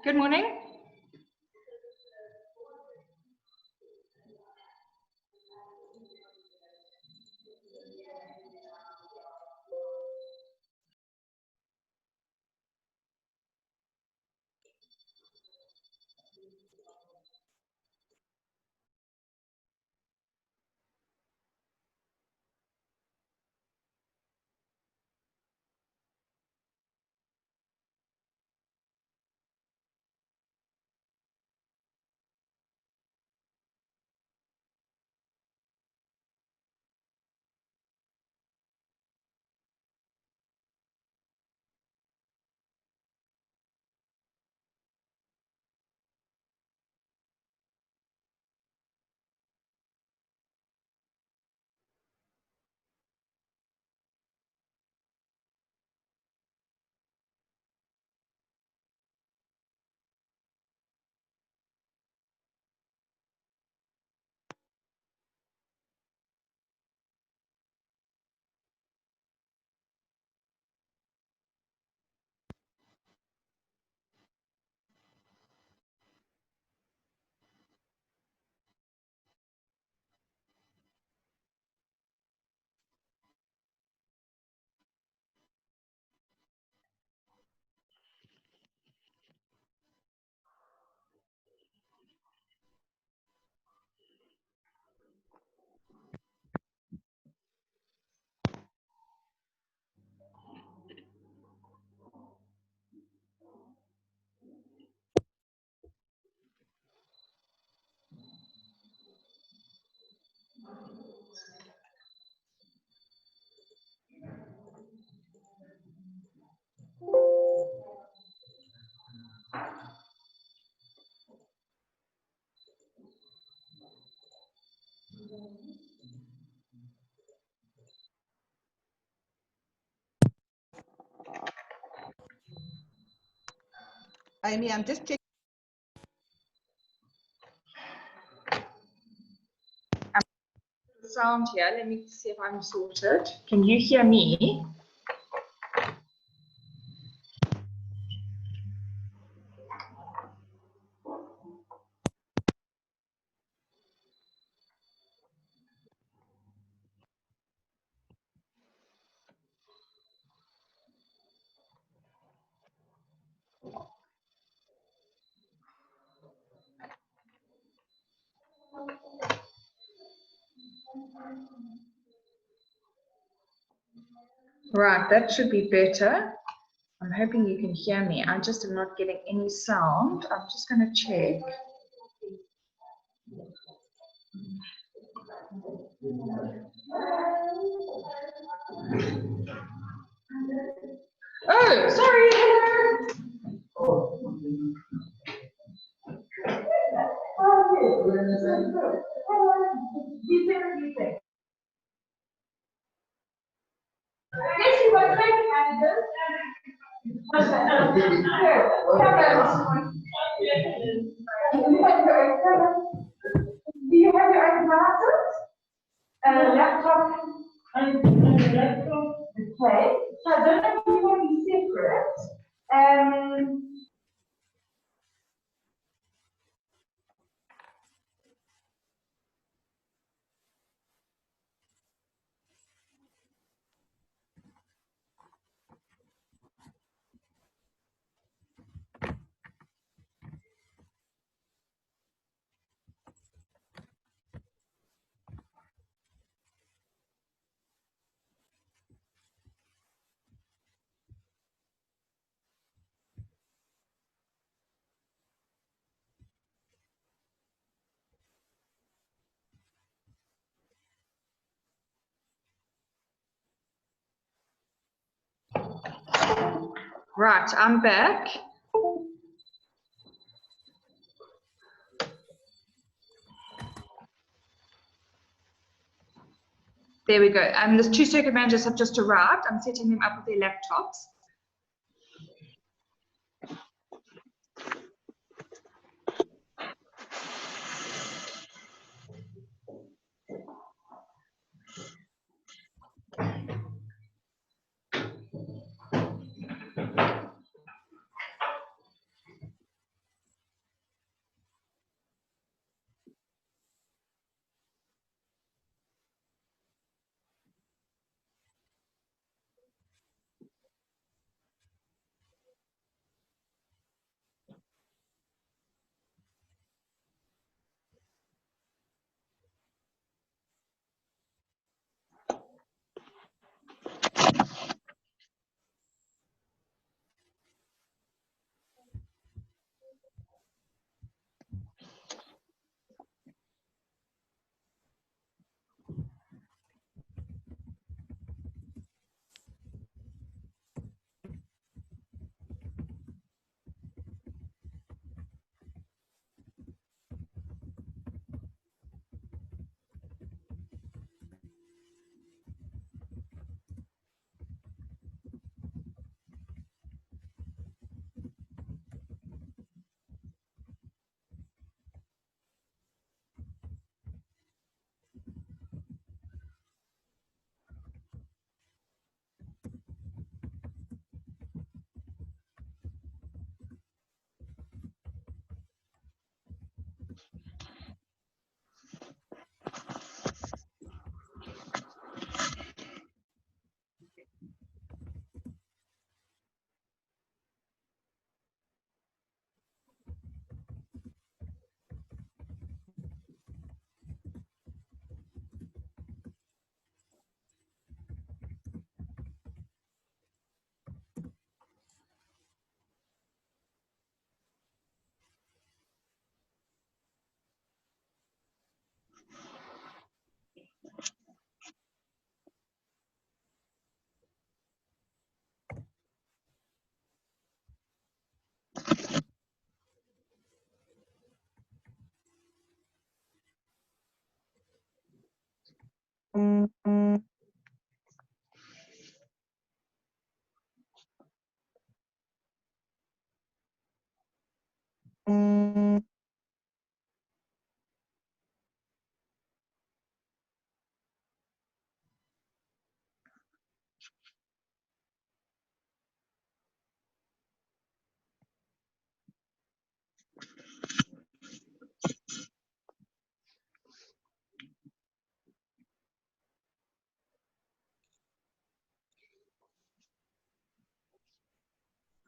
Good morning. Amy, I'm just checking. Sound here. Let me see if I'm sorted. Can you hear me? Right, that should be better. I'm hoping you can hear me. I just am not getting any sound. I'm just going to check. Oh, sorry. Yes, you were trying candidates. Do you have your own glasses? Laptop and laptop. Okay. So I don't know if you want to be separate. Right, I'm back. There we go. The two circuit managers have just arrived. I'm setting them up with their laptops.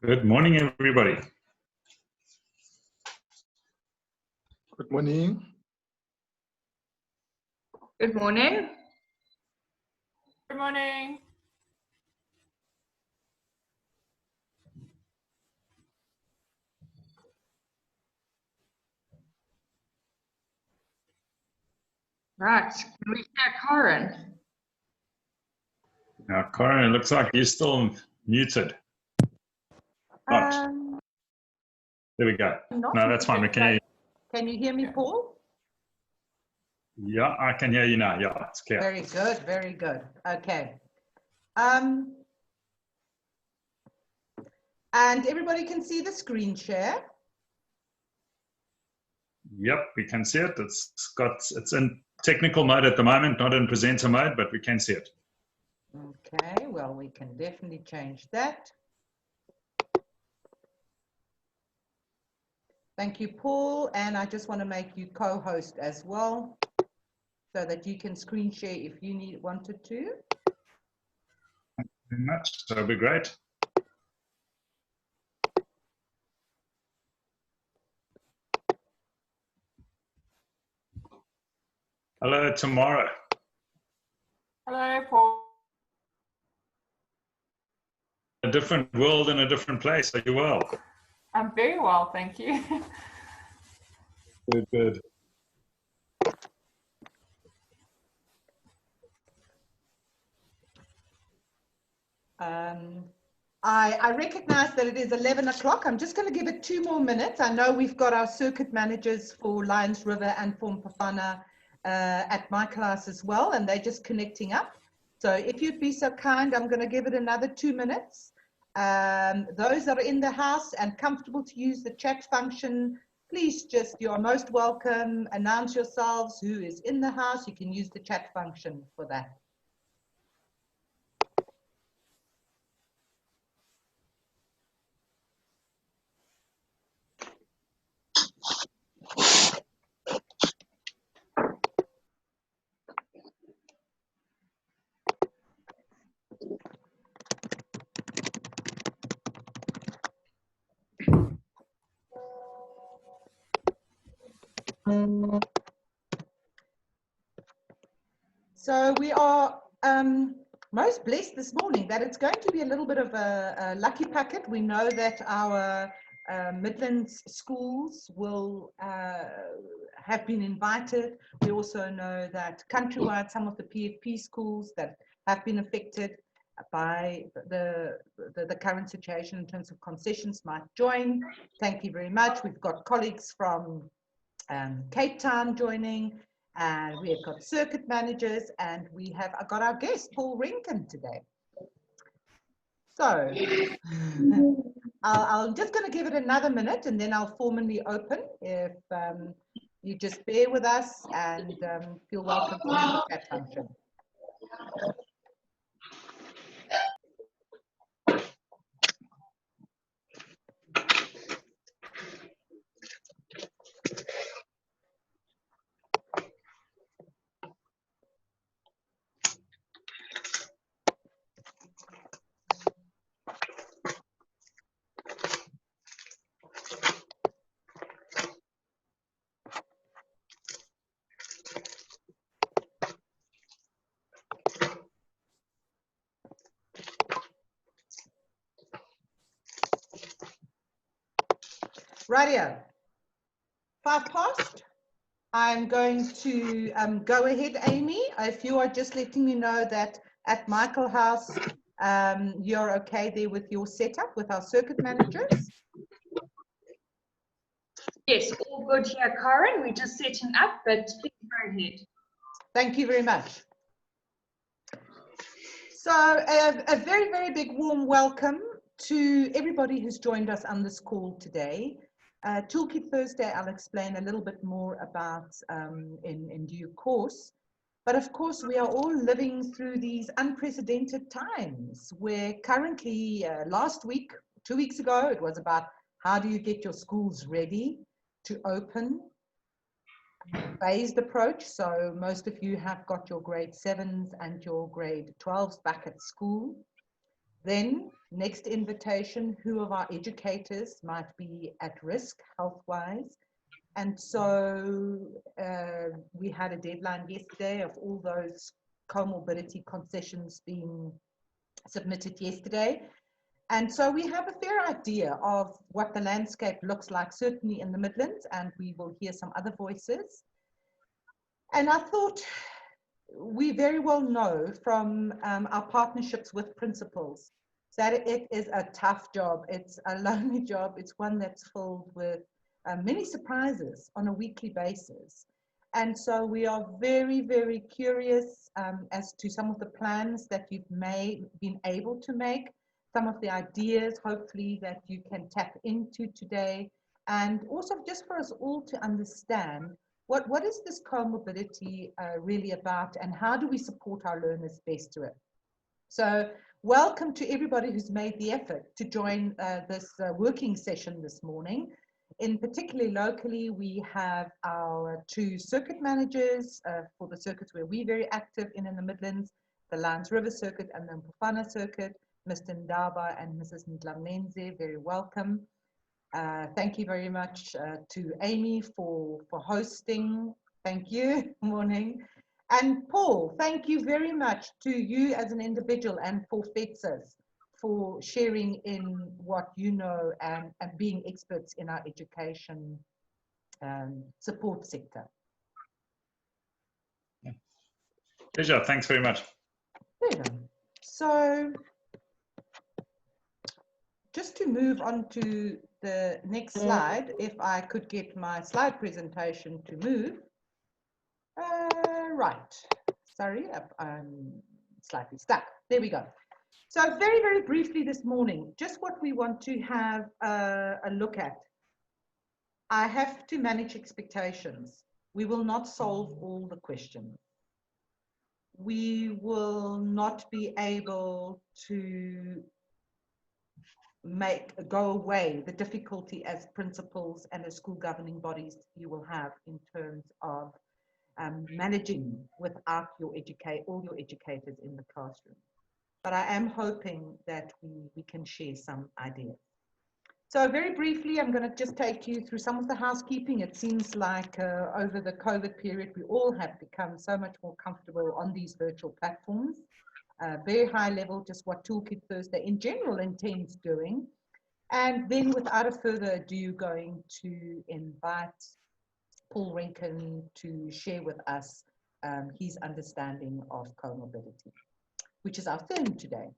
Good morning, everybody. Good morning. Good morning. Good morning. Right, can we hear Karen? Now, Corin, it looks like you're still muted. Not. There we go. No, that's fine. We can hear you. Can you hear me, Paul? Yeah, I can hear you now. Yeah, it's clear. Very good, very good. Okay. And everybody can see the screen share. Yep, we can see it. It's in technical mode at the moment, not in presenter mode, but we can see it. Okay, well, we can definitely change that. Thank you, Paul. And I just want to make you co-host as well, so that you can screen share if you wanted to. Thank you very much. That would be great. Hello, Tamara. Hello, Paul. A different world and a different place. Are you well? I'm very well, thank you. Good, good. I recognize that it is 11 o'clock. I'm just going to give it 2 more minutes. I know we've got our circuit managers for Lions River and for Mpafana at my class as well, and they're just connecting up. So if you'd be so kind, I'm going to give it another 2 minutes. Those that are in the house and comfortable to use the chat function, please you are most welcome. Announce yourselves who is in the house. You can use the chat function for that. So we are most blessed this morning that it's going to be a little bit of a lucky packet. We know that our Midlands schools will have been invited. We also know that countrywide, some of the PFP schools that have been affected by the current situation in terms of concessions might join. Thank you very much. We've got colleagues from Cape Town joining, and we have got circuit managers, and we have got our guest, Paul Rinken, today. So I'm just going to give it another minute, and then I'll formally open. If you just bear with us and feel welcome to use the chat function. Radio. 5 past. I'm going to go ahead, Amy. If you are just letting me know that at Michael House, you're okay there with your setup with our circuit managers. Yes, all good here, Karen. We're just setting up, but please go ahead. Thank you very much. So a very, very big warm welcome to everybody who's joined us on this call today. Toolkit Thursday, I'll explain a little bit more about in due course. But of course, we are all living through these unprecedented times where currently last week, 2 weeks ago, it was about how do you get your schools ready to open. Phased approach, so most of you have got your grade 7s and your grade 12s back at school. Then next invitation, who of our educators might be at risk health-wise? And so we had a deadline yesterday of all those comorbidity concessions being submitted yesterday. And so we have a fair idea of what the landscape looks like, certainly in the Midlands, and we will hear some other voices. And I thought we very well know from our partnerships with principals that it is a tough job. It's a lonely job. It's one that's filled with many surprises on a weekly basis. And so we are very, very curious as to some of the plans that you've been able to make, some of the ideas, hopefully, that you can tap into today, and also just for us all to understand what is this comorbidity really about, and how do we support our learners best to it? So welcome to everybody who's made the effort to join this working session this morning. In particularly locally, we have our 2 circuit managers for the circuits where we're very active in the Midlands, the Lions River Circuit and the Mpufana Circuit, Mr. Ndaba and Mrs. Ndlamlenze, very welcome. Thank you very much to Amy for hosting. Thank you. Morning. And Paul, thank you very much to you as an individual and for FETSAS for sharing in what you know and being experts in our education support sector. Pleasure. Thanks very much. There you go. So just to move on to the next slide, if I could get my slide presentation to move. Right. Sorry, I'm slightly stuck. There we go. So very, very briefly this morning, just what we want to have a look at. I have to manage expectations. We will not solve all the questions. We will not be able to go away the difficulty as principals and as school governing bodies you will have in terms of managing without all your educators in the classroom. But I am hoping that we can share some ideas. So very briefly, I'm going to just take you through some of the housekeeping. It seems like over the COVID period, we all have become so much more comfortable on these virtual platforms. Very high level, just what Toolkit Thursday in general intends doing. And then without a further ado, going to invite Paul Rankin to share with us his understanding of comorbidity, which is our theme today.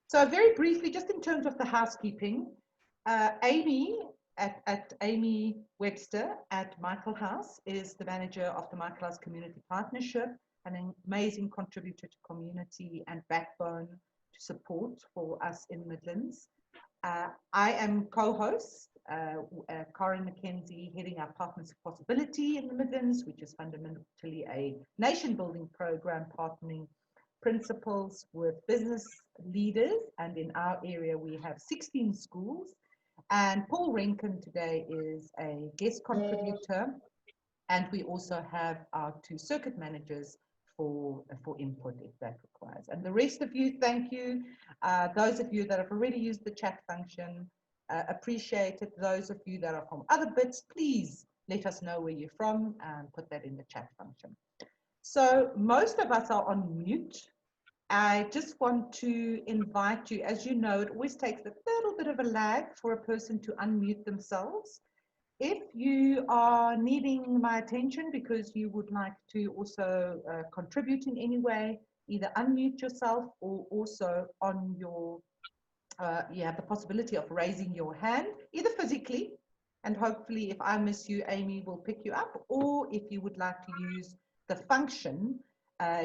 So very briefly, just in terms of the housekeeping, Amy at Amy Webster at Michael House is the manager of the Michael House Community Partnership, an amazing contributor to community and backbone to support for us in Midlands. I am co-host, Karen McKenzie, heading our Partners for Possibility in the Midlands, which is fundamentally a nation-building program partnering principals with business leaders. And in our area, we have 16 schools. And Paul Rankin today is a guest contributor. And we also have our 2 circuit managers for input if that requires. And the rest of you, thank you. Those of you that have already used the chat function, appreciate it. Those of you that are from other bits, please let us know where you're from and put that in the chat function. So most of us are on mute. I just want to invite you, as you know, it always takes a little bit of a lag for a person to unmute themselves. If you are needing my attention because you would like to also contribute in any way, either unmute yourself or also on your, you have the possibility of raising your hand, either physically, and hopefully if I miss you, Amy will pick you up, or if you would like to use the function,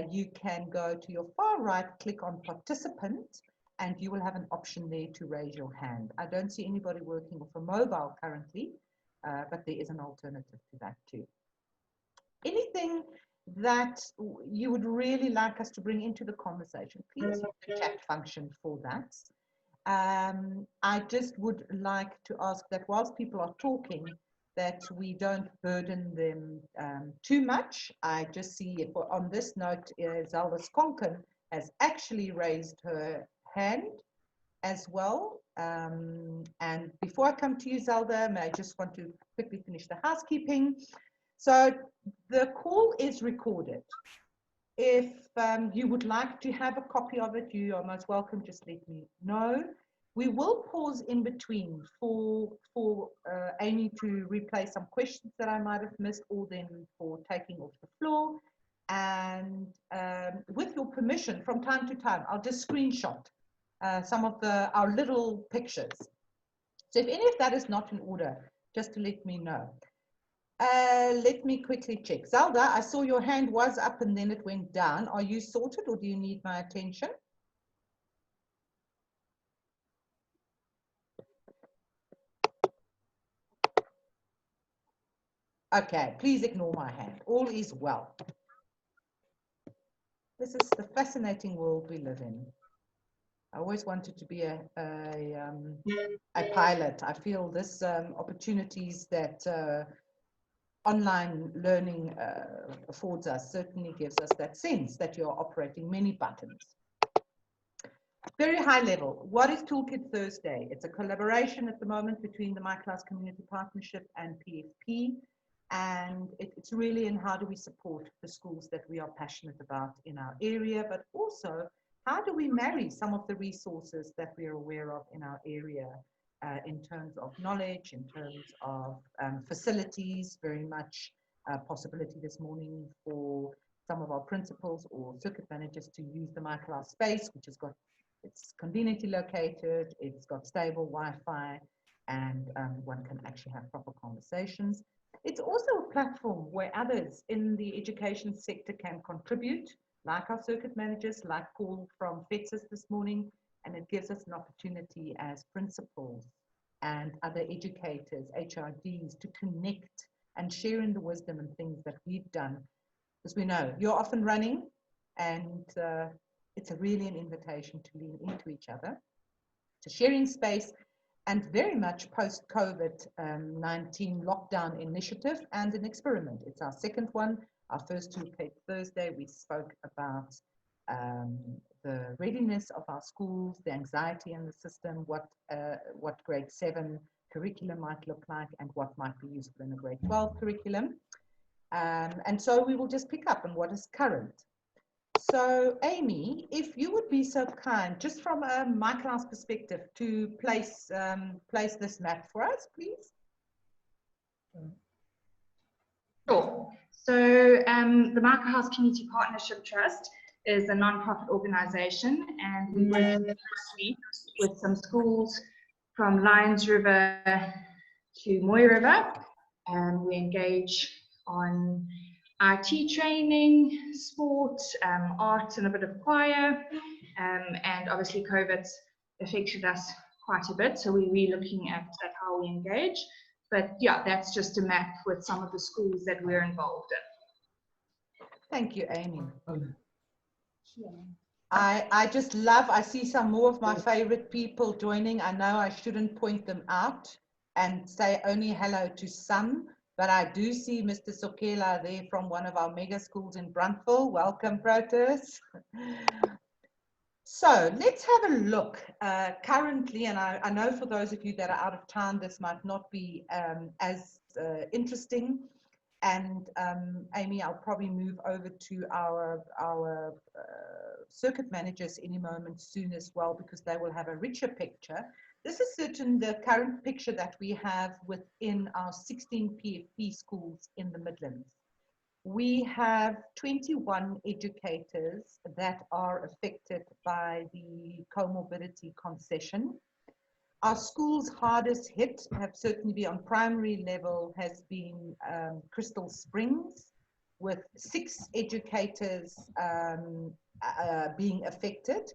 you can go to your far right, click on participant, and you will have an option there to raise your hand. I don't see anybody working with a mobile currently, but there is an alternative to that too. Anything that you would really like us to bring into the conversation, please use the chat function for that. I just would like to ask that whilst people are talking, that we don't burden them too much. I just see on this note, Zelda Skonken has actually raised her hand as well. And before I come to you, Zelda, I just want to quickly finish the housekeeping. So the call is recorded. If you would like to have a copy of it, you are most welcome. Just let me know. We will pause in between for Amy to replay some questions that I might have missed, or then for taking off the floor. And with your permission, from time to time, I'll just screenshot some of our little pictures. So if any of that is not in order, just to let me know. Let me quickly check. Zelda, I saw your hand was up and then it went down. Are you sorted or do you need my attention? Okay, please ignore my hand. All is well. This is the fascinating world we live in. I always wanted to be a pilot. I feel this opportunities that online learning affords us certainly gives us that sense that you're operating many buttons. Very high level. What is Toolkit Thursday? It's a collaboration at the moment between the My Class Community Partnership and PFP. And it's really in how do we support the schools that we are passionate about in our area, but also how do we marry some of the resources that we are aware of in our area in terms of knowledge, in terms of facilities, very much possibility this morning for some of our principals or circuit managers to use the My Class space, which has got, it's conveniently located, it's got stable Wi-Fi, and one can actually have proper conversations. It's also a platform where others in the education sector can contribute, like our circuit managers, like Paul from FETSIS this morning, and it gives us an opportunity as principals and other educators, HRDs, to connect and share in the wisdom and things that we've done. Because we know you're often running, and it's really an invitation to lean into each other, to sharing space, and very much post-COVID-19 lockdown initiative and an experiment. It's our second one. Our first Toolkit Thursday, we spoke about the readiness of our schools, the anxiety in the system, what grade 7 curriculum might look like, and what might be useful in a grade 12 curriculum. And so we will just pick up on what is current. So Amy, if you would be so kind, just from a My Class perspective, to place this map for us, please. Sure. So the My Class Community Partnership Trust is a non-profit organization, and we work closely with some schools from Lions River to Moy River, and we engage on IT training, sport, art, and a bit of choir, and obviously COVID's affected us quite a bit, so we're re-looking at how we engage. But yeah, that's just a map with some of the schools that we're involved in. Thank you, Amy. I just love, I see some more of my favorite people joining. I know I shouldn't point them out and say only hello to some, but I do see Mr. Sokela there from one of our mega schools in Bruntville. Welcome, Proteus. So let's have a look currently, and I know for those of you that are out of town, this might not be as interesting. And Amy, I'll probably move over to our circuit managers in a moment soon as well, because they will have a richer picture. This is certain the current picture that we have within our 16 PFP schools in the Midlands. We have 21 educators that are affected by the comorbidity concession. Our schools hardest hit have certainly been on primary level has been Crystal Springs, with 6 educators being affected.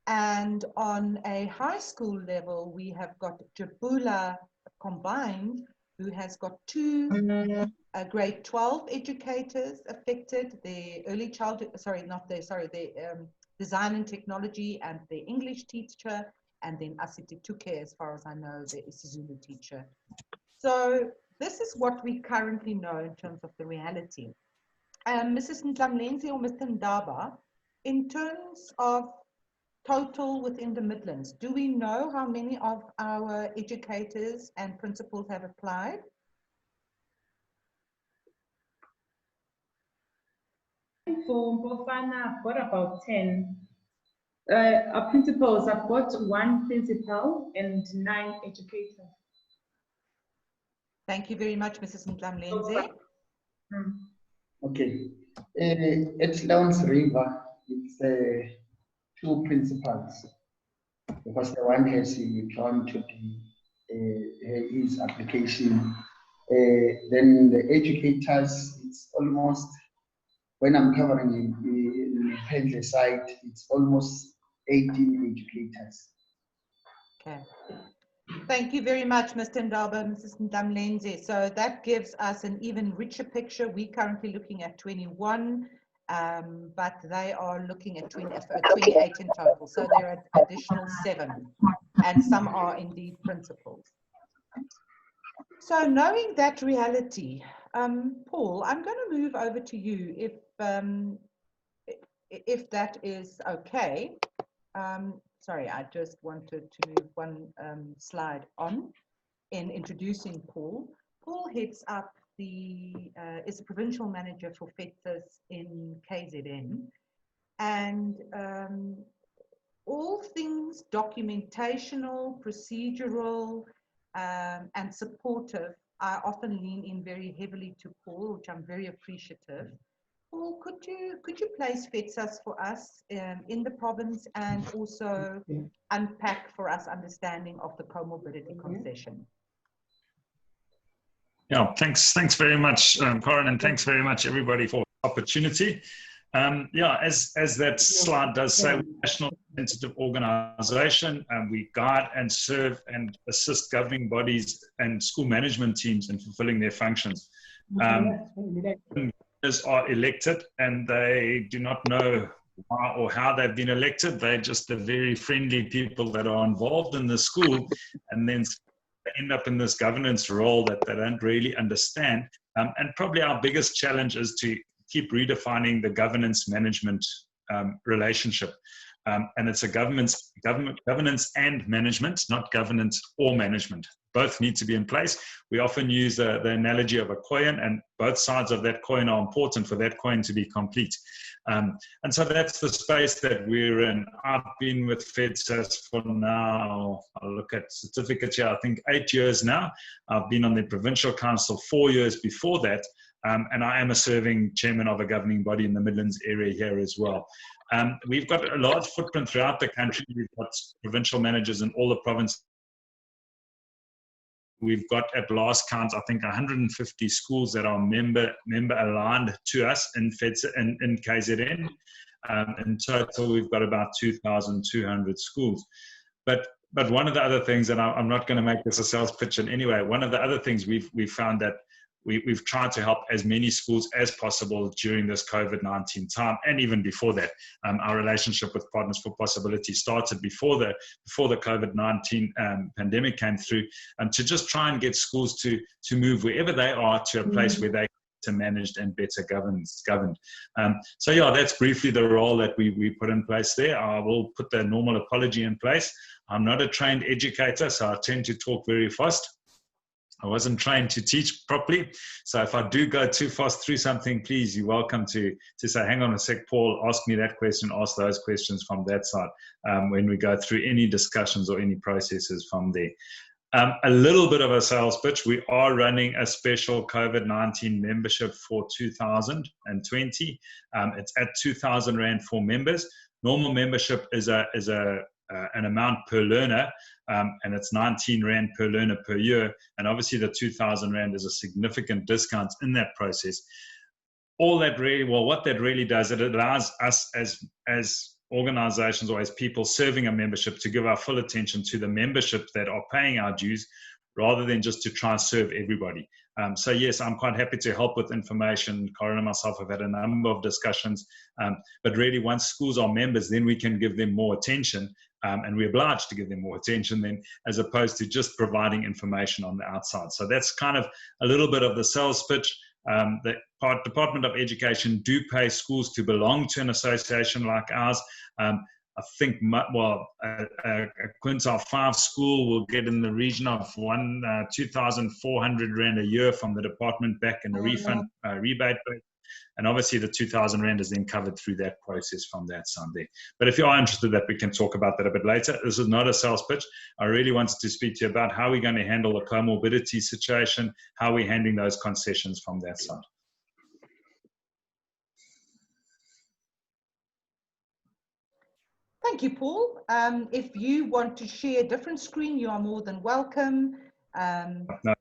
And on a high school level, we have got Jabula combined, who has got 2 grade 12 educators affected, the early childhood, the design and technology and the English teacher, and then Asiti Tuke, as far as I know, the isiZulu teacher. So this is what we currently know in terms of the reality. Mrs. Ndlamlenzi or Mr. Ndaba, in terms of total within the Midlands, do we know how many of our educators and principals have applied? For Bofana, I've got about 10. Our principals, I've got 1 principal and 9 educators. Thank you very much, Mrs. Ndlamlenzi. Okay. At Lawrence River, it's 2 principals, because the one has withdrawn to his application. Then the educators, it's almost, when I'm covering in the Pendle side, it's almost 18 educators. Okay. Thank you very much, Mr. Ndaba, Mrs. Ndamlenze. So that gives us an even richer picture. We're currently looking at 21, but they are looking at 28 in total. So there are additional 7, and some are indeed principals. So knowing that reality, Paul, I'm going to move over to you if that is okay. Sorry, I just wanted to move one slide on in introducing Paul. Paul heads up is the provincial manager for FETSAS in KZN, and all things documentational, procedural, and supportive, I often lean in very heavily to Paul, which I'm very appreciative. Paul, could you place FETSAS for us in the province, and also unpack for us understanding of the comorbidity concession? Yeah, thanks very much, Corin, and thanks very much everybody for the opportunity. Yeah, as that slide does say, we're a national sensitive organisation, and we guide and serve and assist governing bodies and school management teams in fulfilling their functions. Are elected, and they do not know why or how they've been elected. They're just the very friendly people that are involved in the school, and then end up in this governance role that they don't really understand. And probably our biggest challenge is to keep redefining the governance management relationship. And it's a governance and management, not governance or management. Both need to be in place. We often use the analogy of a coin, and both sides of that coin are important for that coin to be complete. And so that's the space that we're in. I've been with FETSAS for now, I'll look at certificates here, I think 8 years now. I've been on the Provincial Council 4 years before that, and I am a serving chairman of a governing body in the Midlands area here as well. We've got a large footprint throughout the country. We've got provincial managers in all the provinces. We've got, at last count, I think 150 schools that are member aligned to us in KZN. In total, we've got about 2,200 schools. But one of the other things, and I'm not going to make this a sales pitch in any way, one of the other things we've found that we've tried to help as many schools as possible during this COVID-19 time, and even before that. Our relationship with Partners for Possibility started before the COVID-19 pandemic came through, to just try and get schools to move wherever they are to a place where they are managed and better governed. So yeah, that's briefly the role that we put in place there. I will put the normal apology in place. I'm not a trained educator, so I tend to talk very fast. I wasn't trained to teach properly. So if I do go too fast through something, please, you're welcome to say, hang on a sec, Paul, ask me that question, ask those questions from that side when we go through any discussions or any processes from there. A little bit of a sales pitch. We are running a special COVID-19 membership for 2020. It's at 2,000 Rand for members. Normal membership is an amount per learner, and it's 19 Rand per learner per year. And obviously the 2,000 Rand is a significant discount in that process. All that really, well, what that really does, it allows us as organizations or as people serving a membership to give our full attention to the membership that are paying our dues rather than just to try and serve everybody. So yes, I'm quite happy to help with information. Corinne and myself have had a number of discussions, but really once schools are members, then we can give them more attention, and we're obliged to give them more attention then, as opposed to just providing information on the outside. So that's kind of a little bit of the sales pitch. The Department of Education do pay schools to belong to an association like ours. I think, well, a quintile 5 school will get in the region of 2,400 Rand a year from the department back in the refund rebate rate. And obviously the 2,000 Rand is then covered through that process from that side there. But if you are interested, that we can talk about that a bit later. This is not a sales pitch. I really wanted to speak to you about how we're going to handle the comorbidity situation, how we're handling those concessions from that side. Thank you, Paul. If you want to share a different screen, you are more than welcome. No, yeah.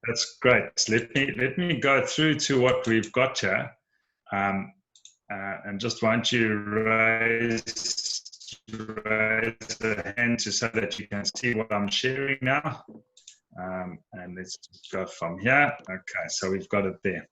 That's great. Let me go through to what we've got here, and just want you raise a hand to say that you can see what I'm sharing now. And let's go from here. Okay, so we've got it there.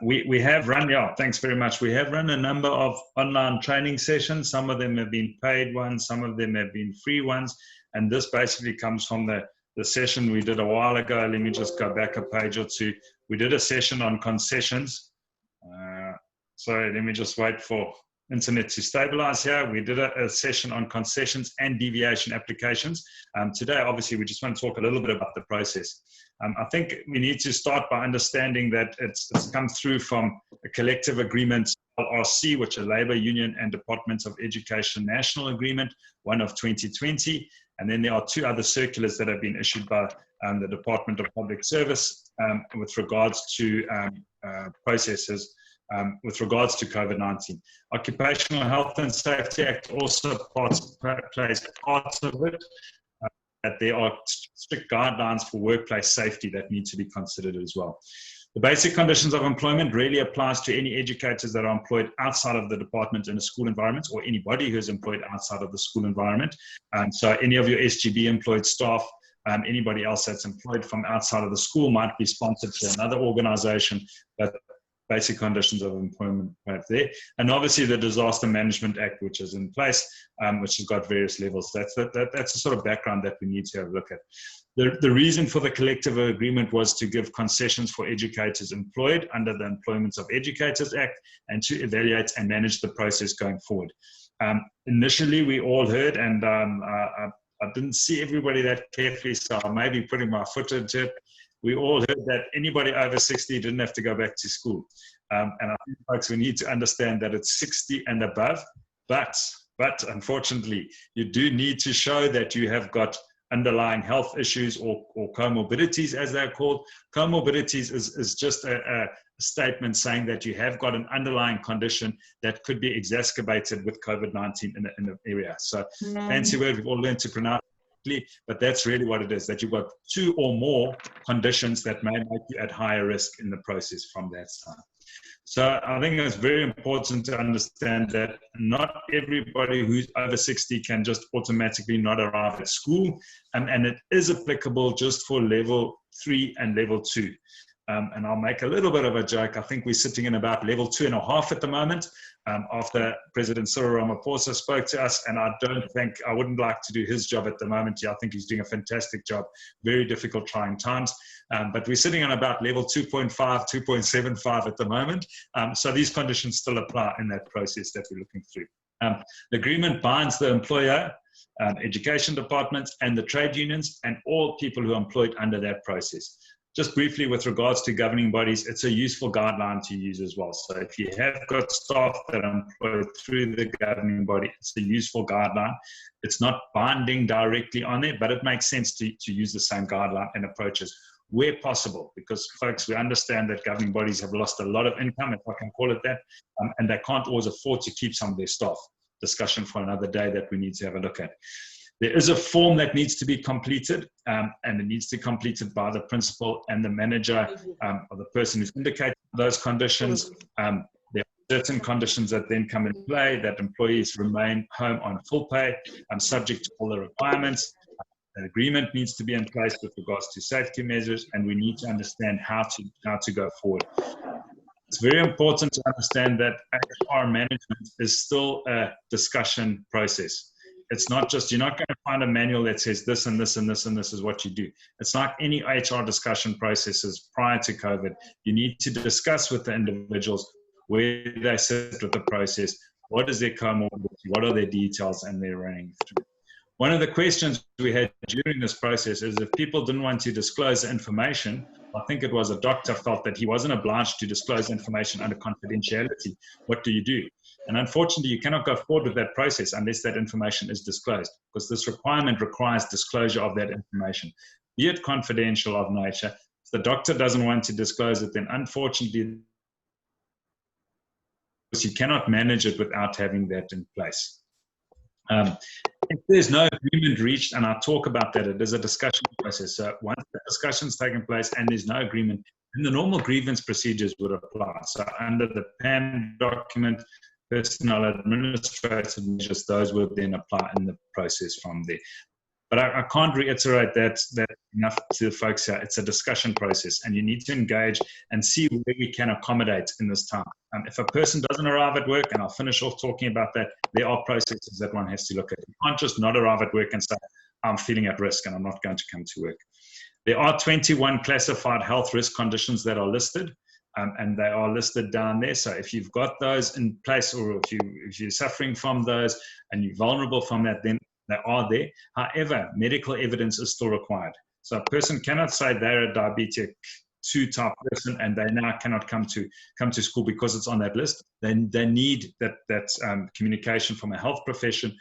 We have run, thanks very much. We have run a number of online training sessions. Some of them have been paid ones, some of them have been free ones. And this basically comes from the session we did a while ago. Let me just go back a page or two. We did a session on concessions. Sorry, let me just wait for internet to stabilize here. We did a session on concessions and deviation applications. Today, obviously, we just want to talk a little bit about the process. I think we need to start by understanding that it's come through from a collective agreement, LRC, which is a Labour Union and Department of Education National Agreement, one of 2020. And then there are 2 other circulars that have been issued by the Department of Public Service with regards to processes with regards to COVID-19. Occupational Health and Safety Act also plays parts of it. That there are strict guidelines for workplace safety that need to be considered as well. The basic conditions of employment really applies to any educators that are employed outside of the department in a school environment, or anybody who is employed outside of the school environment. So any of your SGB employed staff, anybody else that's employed from outside of the school might be sponsored to another organization, but basic conditions of employment right there. And obviously the Disaster Management Act, which is in place, which has got various levels. That's the sort of background that we need to have a look at. The reason for the collective agreement was to give concessions for educators employed under the Employment of Educators Act and to evaluate and manage the process going forward. Initially, we all heard, and I didn't see everybody that carefully, so I may be putting my foot into it. We all heard that anybody over 60 didn't have to go back to school. And I think, folks, we need to understand that it's 60 and above, but unfortunately, you do need to show that you have got underlying health issues or comorbidities, as they're called. Comorbidities is just a statement saying that you have got an underlying condition that could be exacerbated with COVID-19 in the area. So fancy word, we've all learned to pronounce. But that's really what it is, that you've got 2 or more conditions that may make you at higher risk in the process from that side. So I think it's very important to understand that not everybody who's over 60 can just automatically not arrive at school, and it is applicable just for level 3 and level 2. And I'll make a little bit of a joke. I think we're sitting in about level 2.5 at the moment, after President Cyril Ramaphosa spoke to us, and I wouldn't like to do his job at the moment. Yeah, I think he's doing a fantastic job. Very difficult, trying times. But we're sitting on about level 2.5, 2.75 at the moment. So these conditions still apply in that process that we're looking through. The agreement binds the employer education departments, and the trade unions, and all people who are employed under that process. Just briefly, with regards to governing bodies, it's a useful guideline to use as well. So if you have got staff that are employed through the governing body, it's a useful guideline. It's not binding directly on it, but it makes sense to use the same guideline and approaches where possible, because folks, we understand that governing bodies have lost a lot of income, if I can call it that, and they can't always afford to keep some of their staff. Discussion for another day that we need to have a look at. There is a form that needs to be completed, and it needs to be completed by the principal and the manager, or the person who's indicated those conditions. There are certain conditions that then come in play, that employees remain home on full pay, subject to all the requirements. An agreement needs to be in place with regards to safety measures, and we need to understand how to go forward. It's very important to understand that HR management is still a discussion process. It's not just, you're not going to find a manual that says this and this and this and this is what you do. It's like any HR discussion processes prior to COVID. You need to discuss with the individuals where they sit with the process, what is their comorbidity, what are their details, and they're running through. One of the questions we had during this process is if people didn't want to disclose the information, I think it was a doctor felt that he wasn't obliged to disclose information under confidentiality. What do you do? And unfortunately, you cannot go forward with that process unless that information is disclosed, because this requirement requires disclosure of that information, be it confidential of nature. If the doctor doesn't want to disclose it, then unfortunately, you cannot manage it without having that in place. If there's no agreement reached, and I'll talk about that, it is a discussion process. So once the discussion's taken place and there's no agreement, then the normal grievance procedures would apply. So under the PAM document, personnel administrative measures, those would then apply in the process from there. But I can't reiterate that enough to the folks here. It's a discussion process, and you need to engage and see where we can accommodate in this time. If a person doesn't arrive at work, and I'll finish off talking about that, there are processes that one has to look at. You can't just not arrive at work and say, I'm feeling at risk and I'm not going to come to work. There are 21 classified health risk conditions that are listed, and they are listed down there. So if you've got those in place, or if you're suffering from those and you're vulnerable from that, then they are there. However, medical evidence is still required. So a person cannot say they're a diabetic 2 type person and they now cannot come to school because it's on that list. They need that communication from a health profession.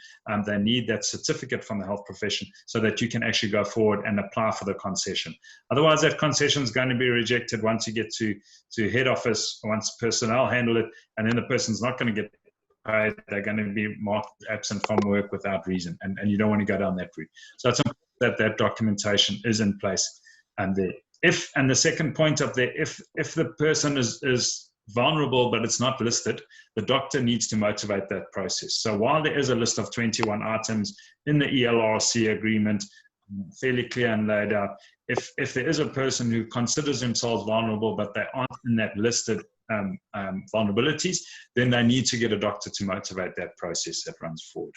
They need that certificate from the health profession so that you can actually go forward and apply for the concession. Otherwise, that concession is going to be rejected once you get to head office, once personnel handle it, and then the person's not going to get paid. They're going to be marked absent from work without reason, and you don't want to go down that route. So it's important that documentation is in place there. And the second point up there, if the person is vulnerable but it's not listed, the doctor needs to motivate that process. So while there is a list of 21 items in the ELRC agreement, fairly clear and laid out, if there is a person who considers themselves vulnerable but they aren't in that listed vulnerabilities, then they need to get a doctor to motivate that process that runs forward.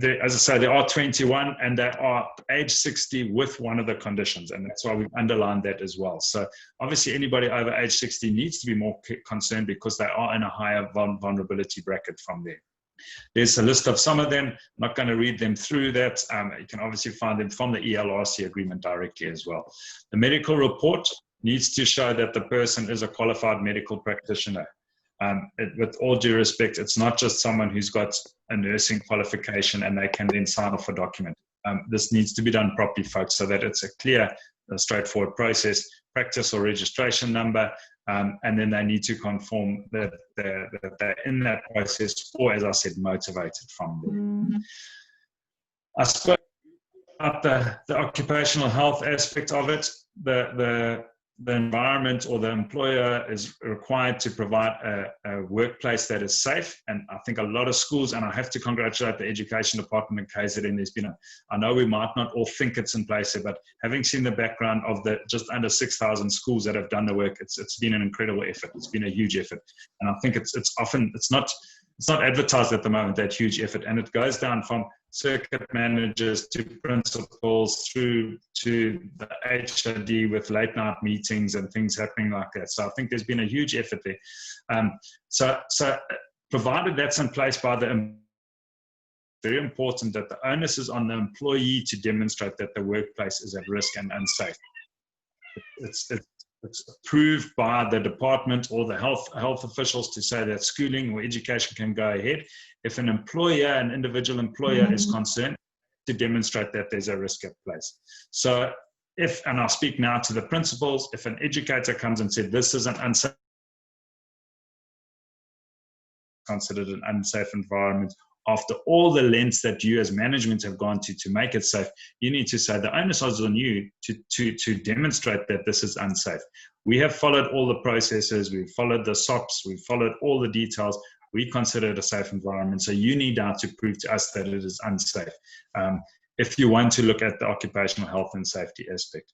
As I say, there are 21, and they are age 60 with one of the conditions, and that's why we've underlined that as well. So obviously anybody over age 60 needs to be more concerned because they are in a higher vulnerability bracket from there. There's a list of some of them. I'm not going to read them through that. You can obviously find them from the ELRC agreement directly as well. The medical report needs to show that the person is a qualified medical practitioner. With all due respect, it's not just someone who's got a nursing qualification and they can then sign off a document. This needs to be done properly, folks, so that it's a clear, straightforward process, practice or registration number, and then they need to conform that they're in that process, or, as I said, motivated from there. I spoke about the occupational health aspect of it. The environment or the employer is required to provide a workplace that is safe. And I think a lot of schools, and I have to congratulate the education department in KZN, there's been I know we might not all think it's in place here, but having seen the background of the just under 6,000 schools that have done the work, it's been an incredible effort. It's been a huge effort. And I think it's not advertised at the moment, that huge effort. And it goes down from circuit managers to principals through to the HRD with late night meetings and things happening like that. So I think there's been a huge effort there. So provided that's in place by the very important that the onus is on the employee to demonstrate that the workplace is at risk and unsafe. It's approved by the department or the health officials to say that schooling or education can go ahead. If an employer, an individual employer is concerned, to demonstrate that there's a risk at place. So if, and I'll speak now to the principals, if an educator comes and said, this is an unsafe, considered an unsafe environment, after all the lengths that you as management have gone to make it safe, you need to say the onus is on you to demonstrate that this is unsafe. We have followed all the processes, we've followed the SOPs, we've followed all the details. We consider it a safe environment. So you need now to prove to us that it is unsafe if you want to look at the occupational health and safety aspect.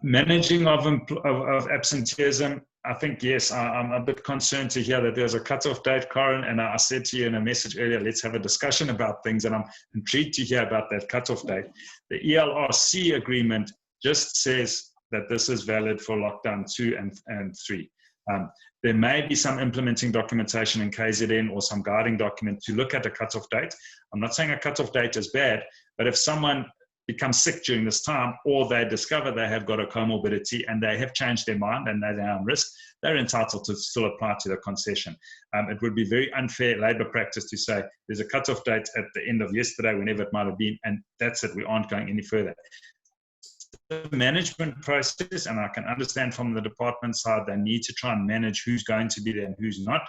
Managing of absenteeism, I think, yes, I'm a bit concerned to hear that there's a cutoff date, Corin, and I said to you in a message earlier, let's have a discussion about things, and I'm intrigued to hear about that cutoff date. The ELRC agreement just says that this is valid for lockdown 2 and 3. There may be some implementing documentation in KZN or some guiding document to look at a cutoff date. I'm not saying a cutoff date is bad, but if someone becomes sick during this time, or they discover they have got a comorbidity and they have changed their mind and they're on risk, they're entitled to still apply to the concession. It would be very unfair labor practice to say there's a cutoff date at the end of yesterday, whenever it might have been, and that's it, we aren't going any further. The management process, and I can understand from the department side, they need to try and manage who's going to be there and who's not.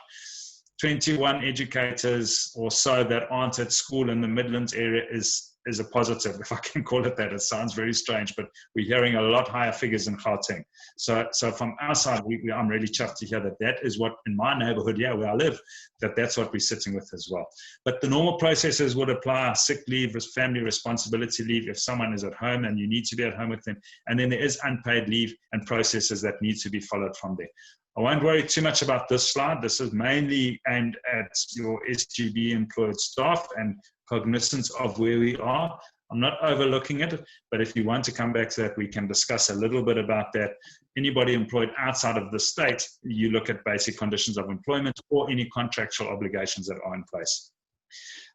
21 educators or so that aren't at school in the Midlands area is a positive, if I can call it that. It sounds very strange, but we're hearing a lot higher figures in Gauteng. So from our side, I'm really chuffed to hear that is what, in my neighborhood, where I live, that's what we're sitting with as well. But the normal processes would apply: sick leave, family responsibility leave, if someone is at home and you need to be at home with them. And then there is unpaid leave and processes that need to be followed from there. I won't worry too much about this slide. This is mainly aimed at your SGB employed staff and cognizance of where we are. I'm not overlooking it, but if you want to come back to that, we can discuss a little bit about that. Anybody employed outside of the state, you look at basic conditions of employment or any contractual obligations that are in place.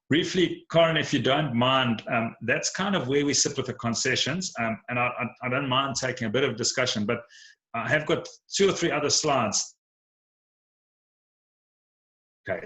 Briefly, Corin, if you don't mind, that's kind of where we sit with the concessions, and I don't mind taking a bit of discussion, but I have got 2 or 3 other slides. Okay.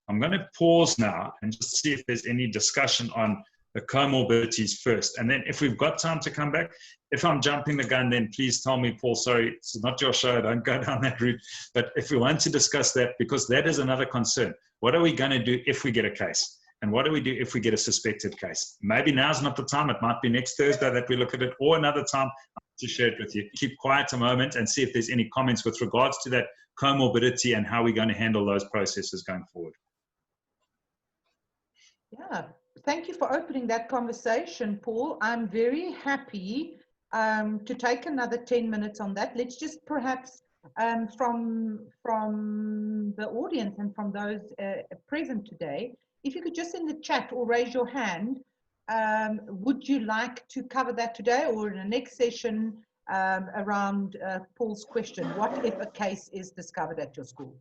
I'm going to pause now and just see if there's any discussion on the comorbidities first. And then if we've got time to come back, if I'm jumping the gun, then please tell me, Paul, sorry, it's not your show, don't go down that route. But if we want to discuss that, because that is another concern. What are we going to do if we get a case? And what do we do if we get a suspected case? Maybe now's not the time. It might be next Thursday that we look at it, or another time to share it with you. Keep quiet a moment and see if there's any comments with regards to that comorbidity and how we're going to handle those processes going forward. Yeah, thank you for opening that conversation, Paul. I'm very happy to take another 10 minutes on that. Let's just perhaps from the audience and from those present today, if you could just in the chat or raise your hand, would you like to cover that today or in the next session around Paul's question, what if a case is discovered at your school?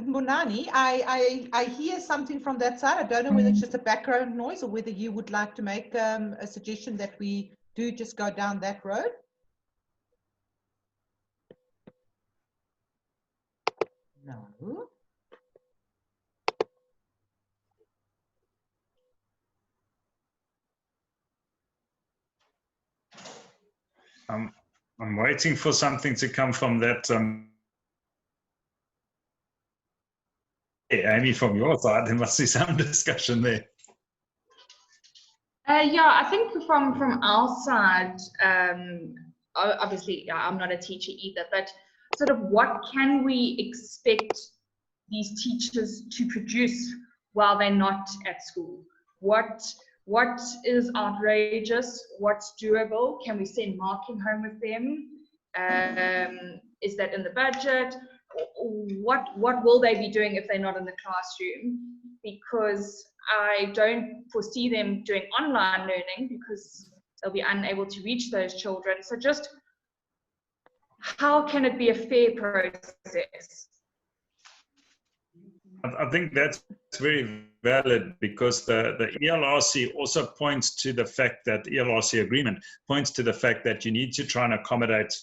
Monani, I hear something from that side. I don't know whether it's just a background noise or whether you would like to make a suggestion that we do just go down that road. No. I'm waiting for something to come from that. Amy, from your side, there must be some discussion there. Yeah, I think from our side, obviously, I'm not a teacher either, but sort of what can we expect these teachers to produce while they're not at school? What is outrageous? What's doable? Can we send marking home with them? Is that in the budget? What will they be doing if they're not in the classroom? Because I don't foresee them doing online learning because they'll be unable to reach those children. So just how can it be a fair process? I think that's very valid, because the ELRC also points to the fact that the ELRC agreement points to the fact that you need to try and accommodate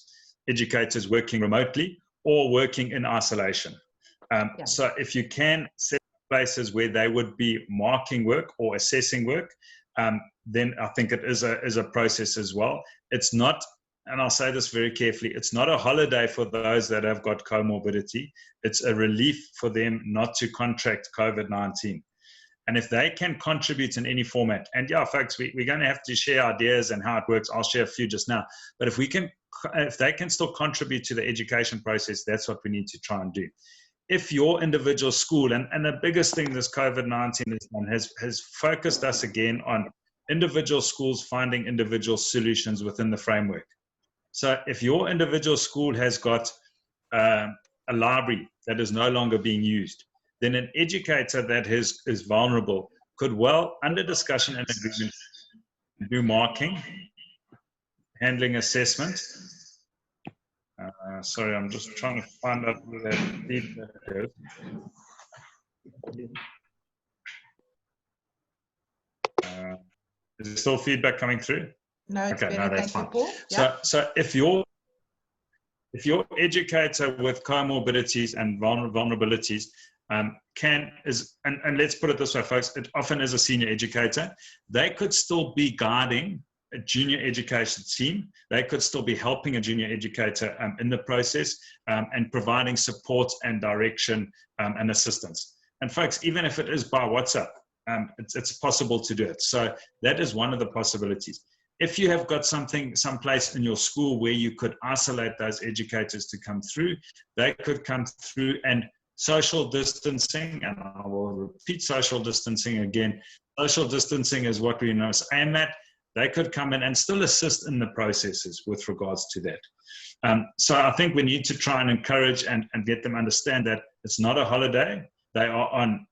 educators working remotely or working in isolation. So if you can set places where they would be marking work or assessing work, then I think it is a process as well. It's not, and I'll say this very carefully, it's not a holiday for those that have got comorbidity. It's a relief for them not to contract COVID-19. And if they can contribute in any format, and yeah, folks, we're going to have to share ideas and how it works. I'll share a few just now. But if they can still contribute to the education process, that's what we need to try and do. If your individual school, and the biggest thing this COVID-19 has done, has focused us again on individual schools finding individual solutions within the framework. So if your individual school has got a library that is no longer being used, then an educator that is vulnerable could well, under discussion and agreement, do marking, handling assessment. Sorry, I'm just trying to find out where that feedback is. Is there still feedback coming through? No, it's okay, better. no, that's Thank fine. you, Paul. So if your educator with comorbidities and vulnerabilities and let's put it this way, folks, it often is a senior educator, they could still be guiding a junior education team. They could still be helping a junior educator in the process and providing support and direction and assistance. And folks, even if it is by WhatsApp, it's possible to do it. So that is one of the possibilities. If you have got someplace in your school where you could isolate those educators to come through, they could come through, and social distancing, and I will repeat social distancing again. Social distancing is what we know as aim at. They could come in and still assist in the processes with regards to that. So I think we need to try and encourage and get them understand that it's not a holiday. They are on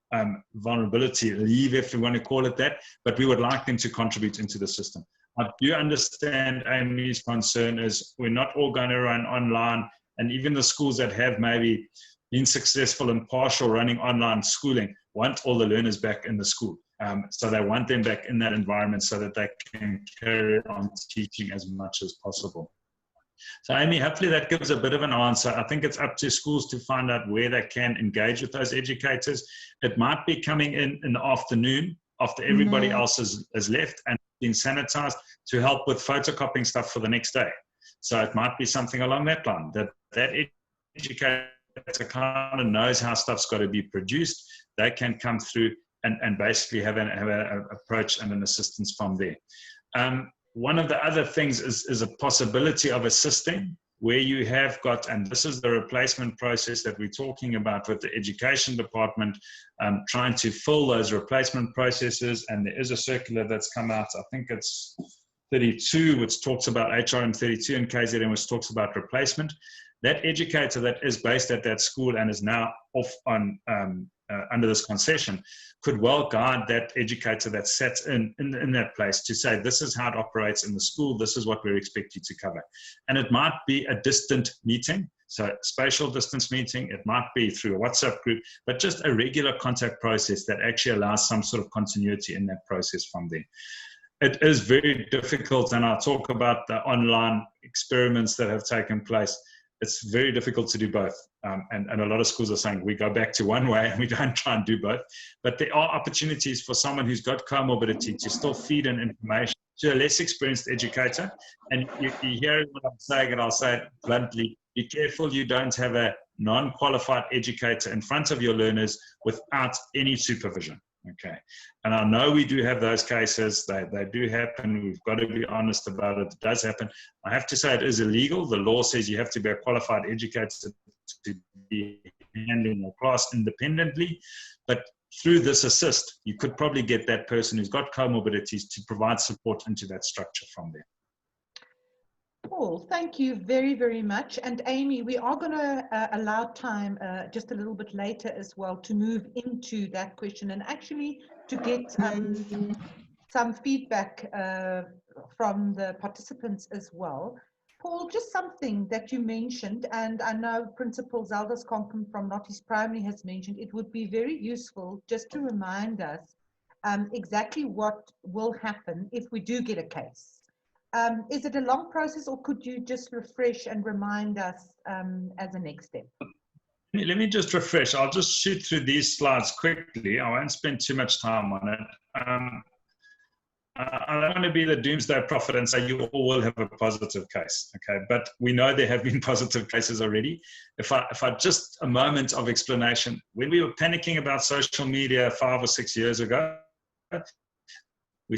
vulnerability leave, if you want to call it that, but we would like them to contribute into the system. I do understand Amy's concern is we're not all going to run online, and even the schools that have maybe been successful in partial running online schooling want all the learners back in the school. So they want them back in that environment so that they can carry on teaching as much as possible. So Amy, hopefully that gives a bit of an answer. I think it's up to schools to find out where they can engage with those educators. It might be coming in the afternoon after everybody else has left and been sanitized to help with photocopying stuff for the next day. So it might be something along that line, that educator kind of knows how stuff's got to be produced. They can come through and basically have an approach and an assistance from there. One of the other things is a possibility of assisting where you have got, and this is the replacement process that we're talking about with the education department, trying to fill those replacement processes. And there is a circular that's come out, I think it's 32, which talks about HRM 32 and KZN, which talks about replacement. That educator that is based at that school and is now off on under this concession could well guide that educator that sat in that place to say, this is how it operates in the school, this is what we expect you to cover. And it might be a distant meeting, so spatial distance meeting, it might be through a WhatsApp group, but just a regular contact process that actually allows some sort of continuity in that process from there. It is very difficult, and I'll talk about the online experiments that have taken place. It's very difficult to do both. And a lot of schools are saying we go back to one way and we don't try and do both. But there are opportunities for someone who's got comorbidity to still feed in information to a less experienced educator. And you hear what I'm saying, and I'll say it bluntly, be careful you don't have a non-qualified educator in front of your learners without any supervision. Okay, and I know we do have those cases, they do happen, we've got to be honest about it, it does happen. I have to say it is illegal. The law says you have to be a qualified educator to be handling your class independently, but through this assist, you could probably get that person who's got comorbidities to provide support into that structure from there. Paul, thank you very, very much. And Amy, we are going to allow time just a little bit later as well to move into that question and actually to get some feedback from the participants as well. Paul, just something that you mentioned, and I know Principal Zaldus Konkum from Notties Primary has mentioned, it would be very useful just to remind us exactly what will happen if we do get a case. Is it a long process, or could you just refresh and remind us as a next step? Let me just refresh. I'll just shoot through these slides quickly. I won't spend too much time on it. I don't want to be the doomsday prophet and say you all will have a positive case, okay? But we know there have been positive cases already. If I just a moment of explanation, when we were panicking about social media 5 or 6 years ago, we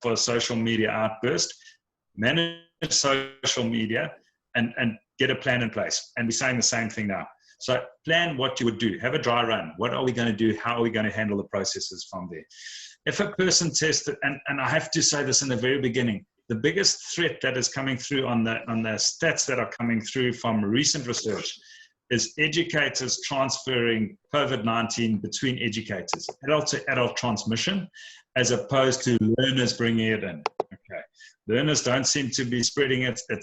for a social media outburst, manage social media and get a plan in place. And we're saying the same thing now. So plan what you would do. Have a dry run. What are we going to do? How are we going to handle the processes from there? If a person tested, and I have to say this in the very beginning, the biggest threat that is coming through on the stats that are coming through from recent research is educators transferring COVID-19 between educators, adult to adult transmission, as opposed to learners bringing it in. Okay, learners don't seem to be spreading it. I'm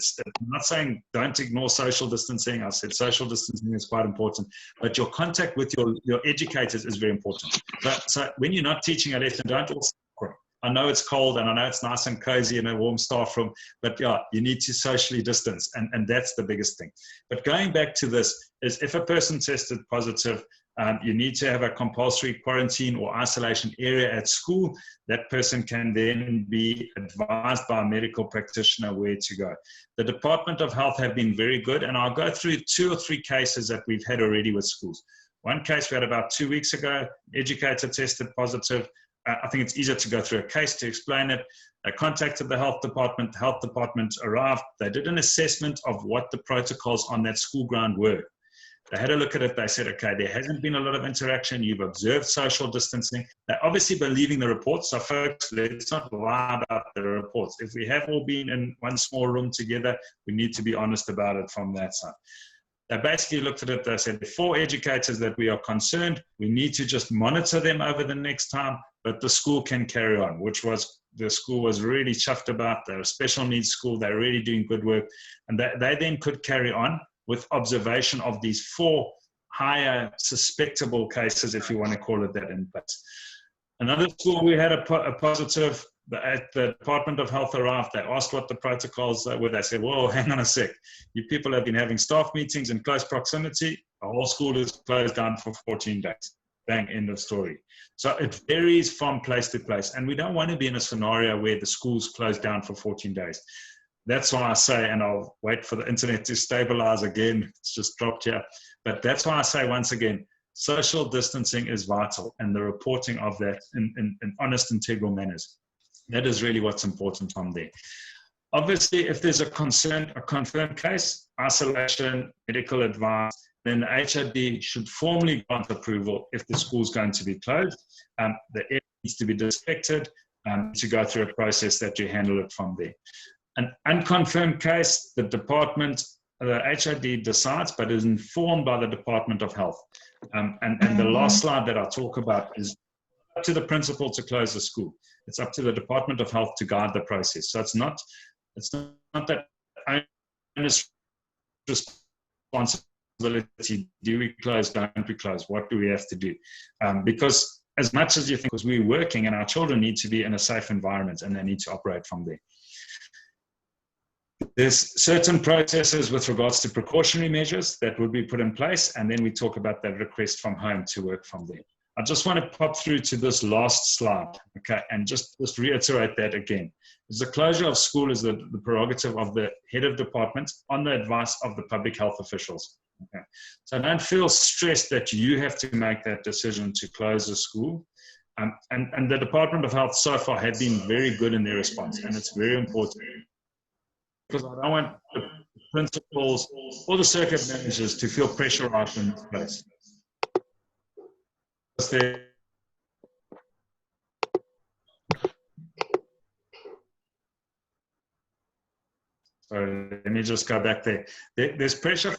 not saying don't ignore social distancing. I said social distancing is quite important, but your contact with your educators is very important. So when you're not teaching a lesson, don't also. I know it's cold and I know it's nice and cozy in a warm staff room, but yeah, you need to socially distance, and that's the biggest thing. But going back to this, is if a person tested positive, you need to have a compulsory quarantine or isolation area at school. That person can then be advised by a medical practitioner where to go. The Department of Health have been very good, and I'll go through 2 or 3 cases that we've had already with schools. One case we had about 2 weeks ago, educator tested positive. I think it's easier to go through a case to explain it. They contacted the health department arrived. They did an assessment of what the protocols on that school ground were. They had a look at it. They said, okay, there hasn't been a lot of interaction. You've observed social distancing. They're obviously believing the reports. So folks, let's not lie about the reports. If we have all been in one small room together, we need to be honest about it from that side. They basically looked at it. They said, 4 educators that we are concerned, we need to just monitor them over the next time, but the school can carry on, which was, the school was really chuffed about. They're a special needs school. They're really doing good work. And they then could carry on with observation of these 4 higher suspectable cases, if you want to call it that, in place. Another school, we had a positive. At the Department of Health arrived, they asked what the protocols were. They said, whoa, hang on a sec. You people have been having staff meetings in close proximity. The whole school is closed down for 14 days. Bang, end of story. So it varies from place to place. And we don't want to be in a scenario where the school's closed down for 14 days. That's why I say, and I'll wait for the internet to stabilize again. It's just dropped here. But that's why I say once again, social distancing is vital, and the reporting of that in honest, integral manners. That is really what's important from there. Obviously, if there's a confirmed case, isolation, medical advice, then the HOD should formally grant approval if the school's going to be closed. The area needs to be disinfected to go through a process that you handle it from there. An unconfirmed case, the HOD decides, but is informed by the Department of Health. And the last slide that I'll talk about is up to the principal to close the school. It's up to the Department of Health to guide the process. So it's not that onus responsibility. Do we close? Don't we close? What do we have to do? Because as much as you think, because we're working and our children need to be in a safe environment and they need to operate from there. There's certain processes with regards to precautionary measures that would be put in place, and then we talk about that request from home to work from there. I just want to pop through to this last slide, okay, and just reiterate that again. The closure of school is the prerogative of the head of department on the advice of the public health officials. Okay. So don't feel stressed that you have to make that decision to close the school. And the Department of Health so far have been very good in their response, and it's very important. Because I don't want the principals or the circuit managers to feel pressurized in this place. Sorry, let me just go back there. There's pressure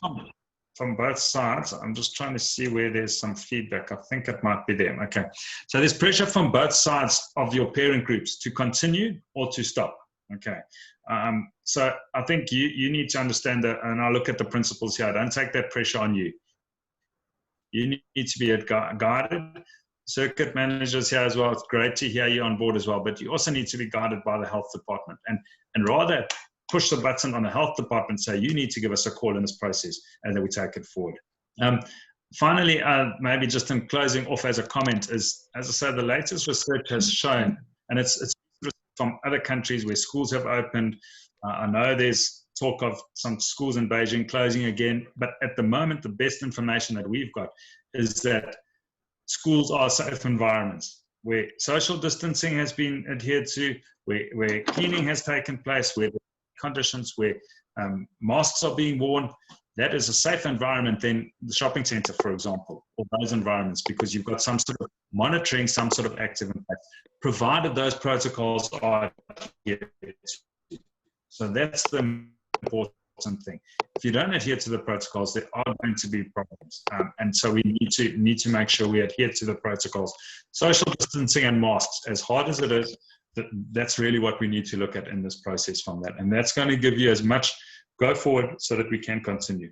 from both sides. I'm just trying to see where there's some feedback. I think it might be there. Okay. So there's pressure from both sides of your parent groups to continue or to stop. Okay. So I think you need to understand that, and I look at the principles here. Don't take that pressure on you. You need to be guided. Circuit managers here as well. It's great to hear you on board as well, but you also need to be guided by the health department, and rather push the button on the health department, say you need to give us a call in this process, and then we take it forward. Finally, maybe just in closing off as a comment is, as I said, the latest research has shown, and it's from other countries where schools have opened. I know there's talk of some schools in Beijing closing again, but at the moment, the best information that we've got is that schools are safe environments where social distancing has been adhered to, where cleaning has taken place, where the conditions where masks are being worn. That is a safe environment than the shopping center, for example, or those environments, because you've got some sort of monitoring, some sort of active impact, provided those protocols are adhered to. So that's the important thing. If you don't adhere to the protocols, there are going to be problems. And so we need to make sure we adhere to the protocols. Social distancing and masks, as hard as it is, that's really what we need to look at in this process from that. And that's going to give you as much go forward so that we can continue.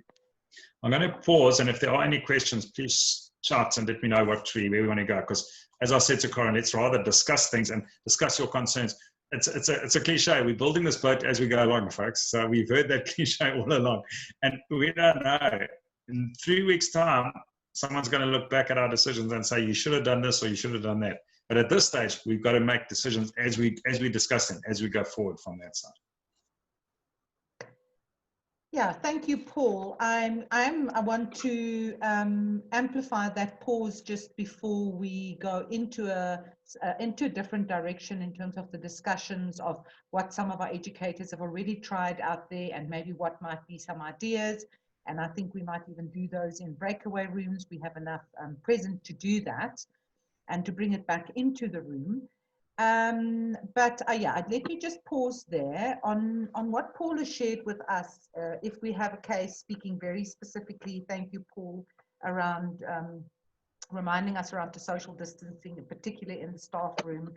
I'm going to pause, and if there are any questions, please shout and let me know where we want to go. Because as I said to Corin, let's rather discuss things and discuss your concerns. It's a cliche. We're building this boat as we go along, folks. So we've heard that cliche all along. And we don't know. In 3 weeks' time, someone's going to look back at our decisions and say, you should have done this or you should have done that. But at this stage, we've got to make decisions as we discuss them, as we go forward from that side. Yeah, thank you, Paul. I want to amplify that pause just before we go into a different direction in terms of the discussions of what some of our educators have already tried out there and maybe what might be some ideas. And I think we might even do those in breakaway rooms. We have enough present to do that and to bring it back into the room. But yeah, let me just pause there on what Paul has shared with us. If we have a case speaking very specifically, thank you, Paul, around reminding us around the social distancing, particularly in the staff room,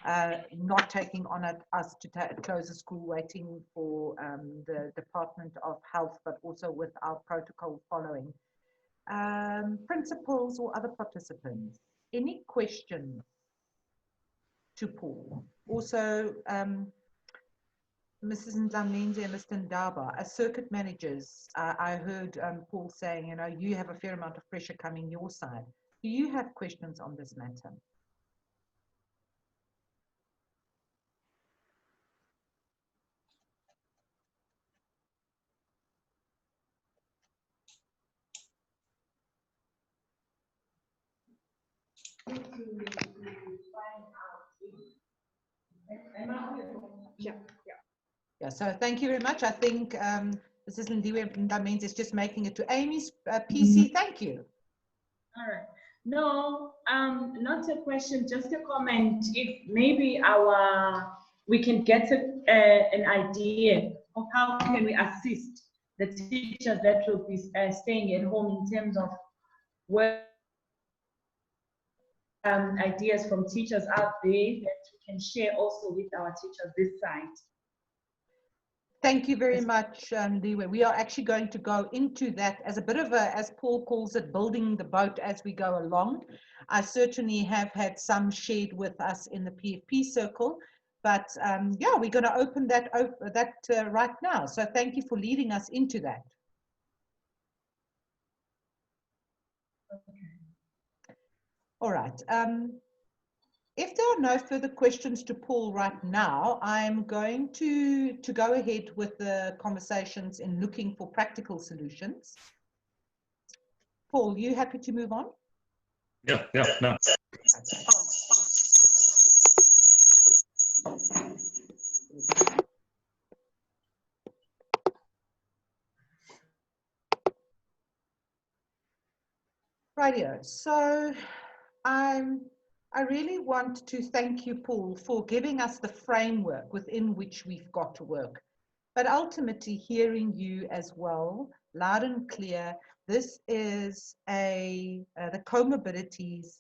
not taking on us to close the school, waiting for the Department of Health, but also with our protocol following. Principals or other participants, any questions to Paul? Also, Mrs. Ndamenzi and Mr. Ndaba, as circuit managers, I heard Paul saying, you have a fair amount of pressure coming your side. Do you have questions on this matter? Yeah, so thank you very much. I think Mrs. Ndamenzi is just making it to Amy's PC. Thank you. All right. No, not a question, just a comment. If maybe we can get an idea of how can we assist the teachers that will be staying at home in terms of where ideas from teachers out there that we can share also with our teachers this side. Thank you very much, Liwe. We are actually going to go into that as a bit of a, as Paul calls it, building the boat as we go along. I certainly have had some shared with us in the PFP circle, but yeah, we're going to open that right now. So thank you for leading us into that. All right. If there are no further questions to Paul right now, I'm going to go ahead with the conversations in looking for practical solutions. Paul, you happy to move on? Yeah, no. Rightio. So I really want to thank you, Paul, for giving us the framework within which we've got to work. But ultimately, hearing you as well, loud and clear, this is the comorbidities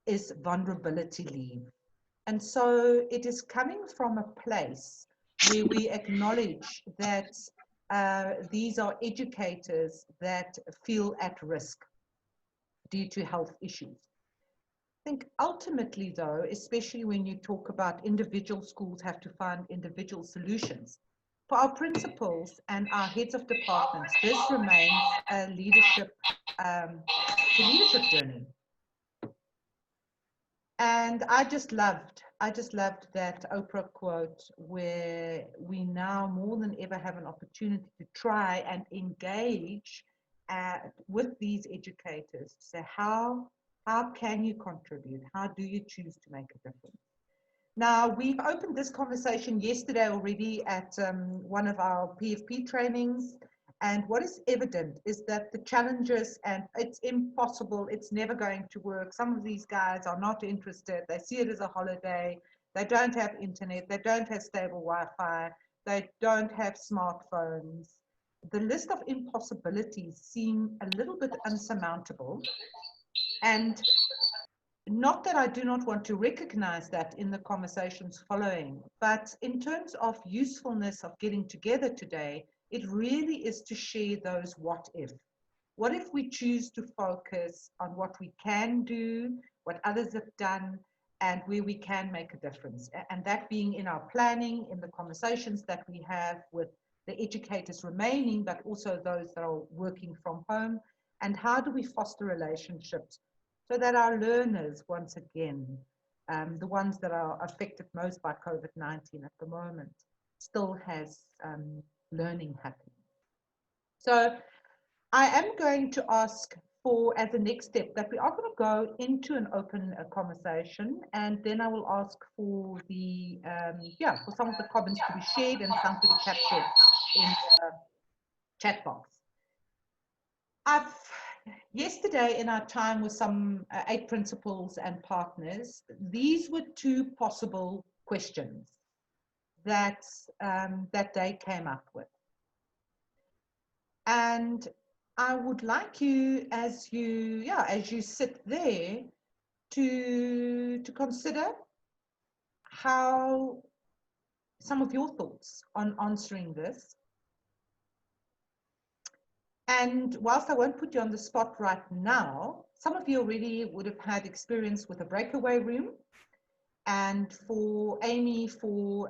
is vulnerability leave. And so it is coming from a place where we acknowledge that these are educators that feel at risk due to health issues. I think ultimately, though, especially when you talk about individual schools have to find individual solutions, for our principals and our heads of departments, this remains a leadership journey. And I just loved that Oprah quote where we now more than ever have an opportunity to try and engage with these educators. So how can you contribute? How do you choose to make a difference? Now, we've opened this conversation yesterday already at one of our PFP trainings. And what is evident is that the challenges, and it's impossible, it's never going to work. Some of these guys are not interested. They see it as a holiday. They don't have internet. They don't have stable Wi-Fi. They don't have smartphones. The list of impossibilities seem a little bit unsurmountable. And not that I do not want to recognize that in the conversations following, but in terms of usefulness of getting together today, it really is to share those what if. What if we choose to focus on what we can do, what others have done, and where we can make a difference? And that being in our planning, in the conversations that we have with the educators remaining, but also those that are working from home. And how do we foster relationships so that our learners, once again, the ones that are affected most by COVID-19 at the moment, still has learning happening. So I am going to ask for, as a next step, that we are going to go into an open conversation, and then I will ask for the, for some of the comments to be shared and some to be captured in the chat box. Yesterday in our time with some 8 principals and partners, these were 2 possible questions that they came up with. And I would like you, as you sit there, to consider how some of your thoughts on answering this. And whilst I won't put you on the spot right now, some of you already would have had experience with a breakaway room. And for Amy, for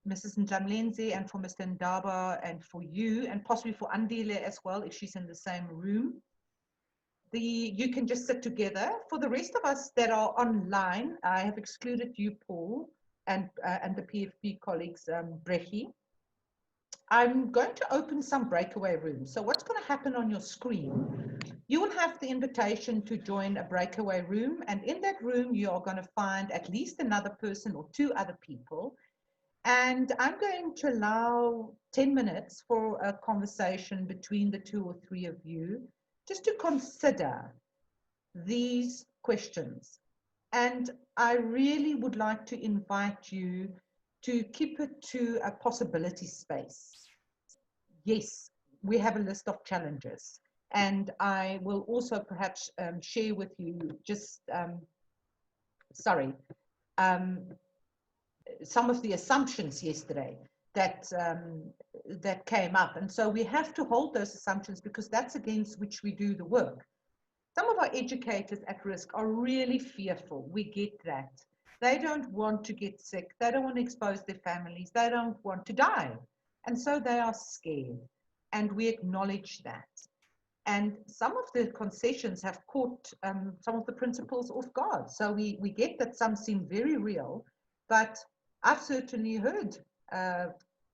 Mrs. Ndlamlenzi, and for Mr. Ndaba, and for you, and possibly for Andile as well, if she's in the same room, you can just sit together. For the rest of us that are online, I have excluded you, Paul, and the PFP colleagues, Brechi. I'm going to open some breakaway rooms. So what's going to happen on your screen, you will have the invitation to join a breakaway room. And in that room, you are going to find at least another person or 2 other people. And I'm going to allow 10 minutes for a conversation between the 2 or 3 of you, just to consider these questions. And I really would like to invite you to keep it to a possibility space. Yes, we have a list of challenges, and I will also perhaps share with you just, some of the assumptions yesterday that came up. And so we have to hold those assumptions because that's against which we do the work. Some of our educators at risk are really fearful. We get that. They don't want to get sick. They don't want to expose their families. They don't want to die. And so they are scared. And we acknowledge that. And some of the concessions have caught some of the principals off guard. So we get that some seem very real, but I've certainly heard a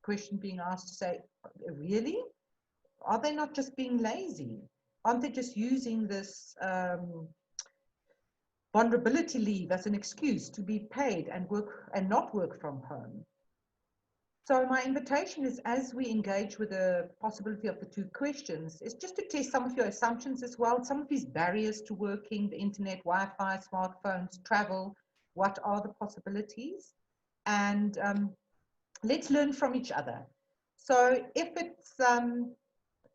question being asked to say, really? Are they not just being lazy? Aren't they just using this vulnerability leave as an excuse to be paid and work and not work from home? So my invitation is, as we engage with the possibility of the 2 questions, is just to test some of your assumptions as well, some of these barriers to working, the internet, Wi-Fi, smartphones, travel, what are the possibilities? And let's learn from each other. So if it's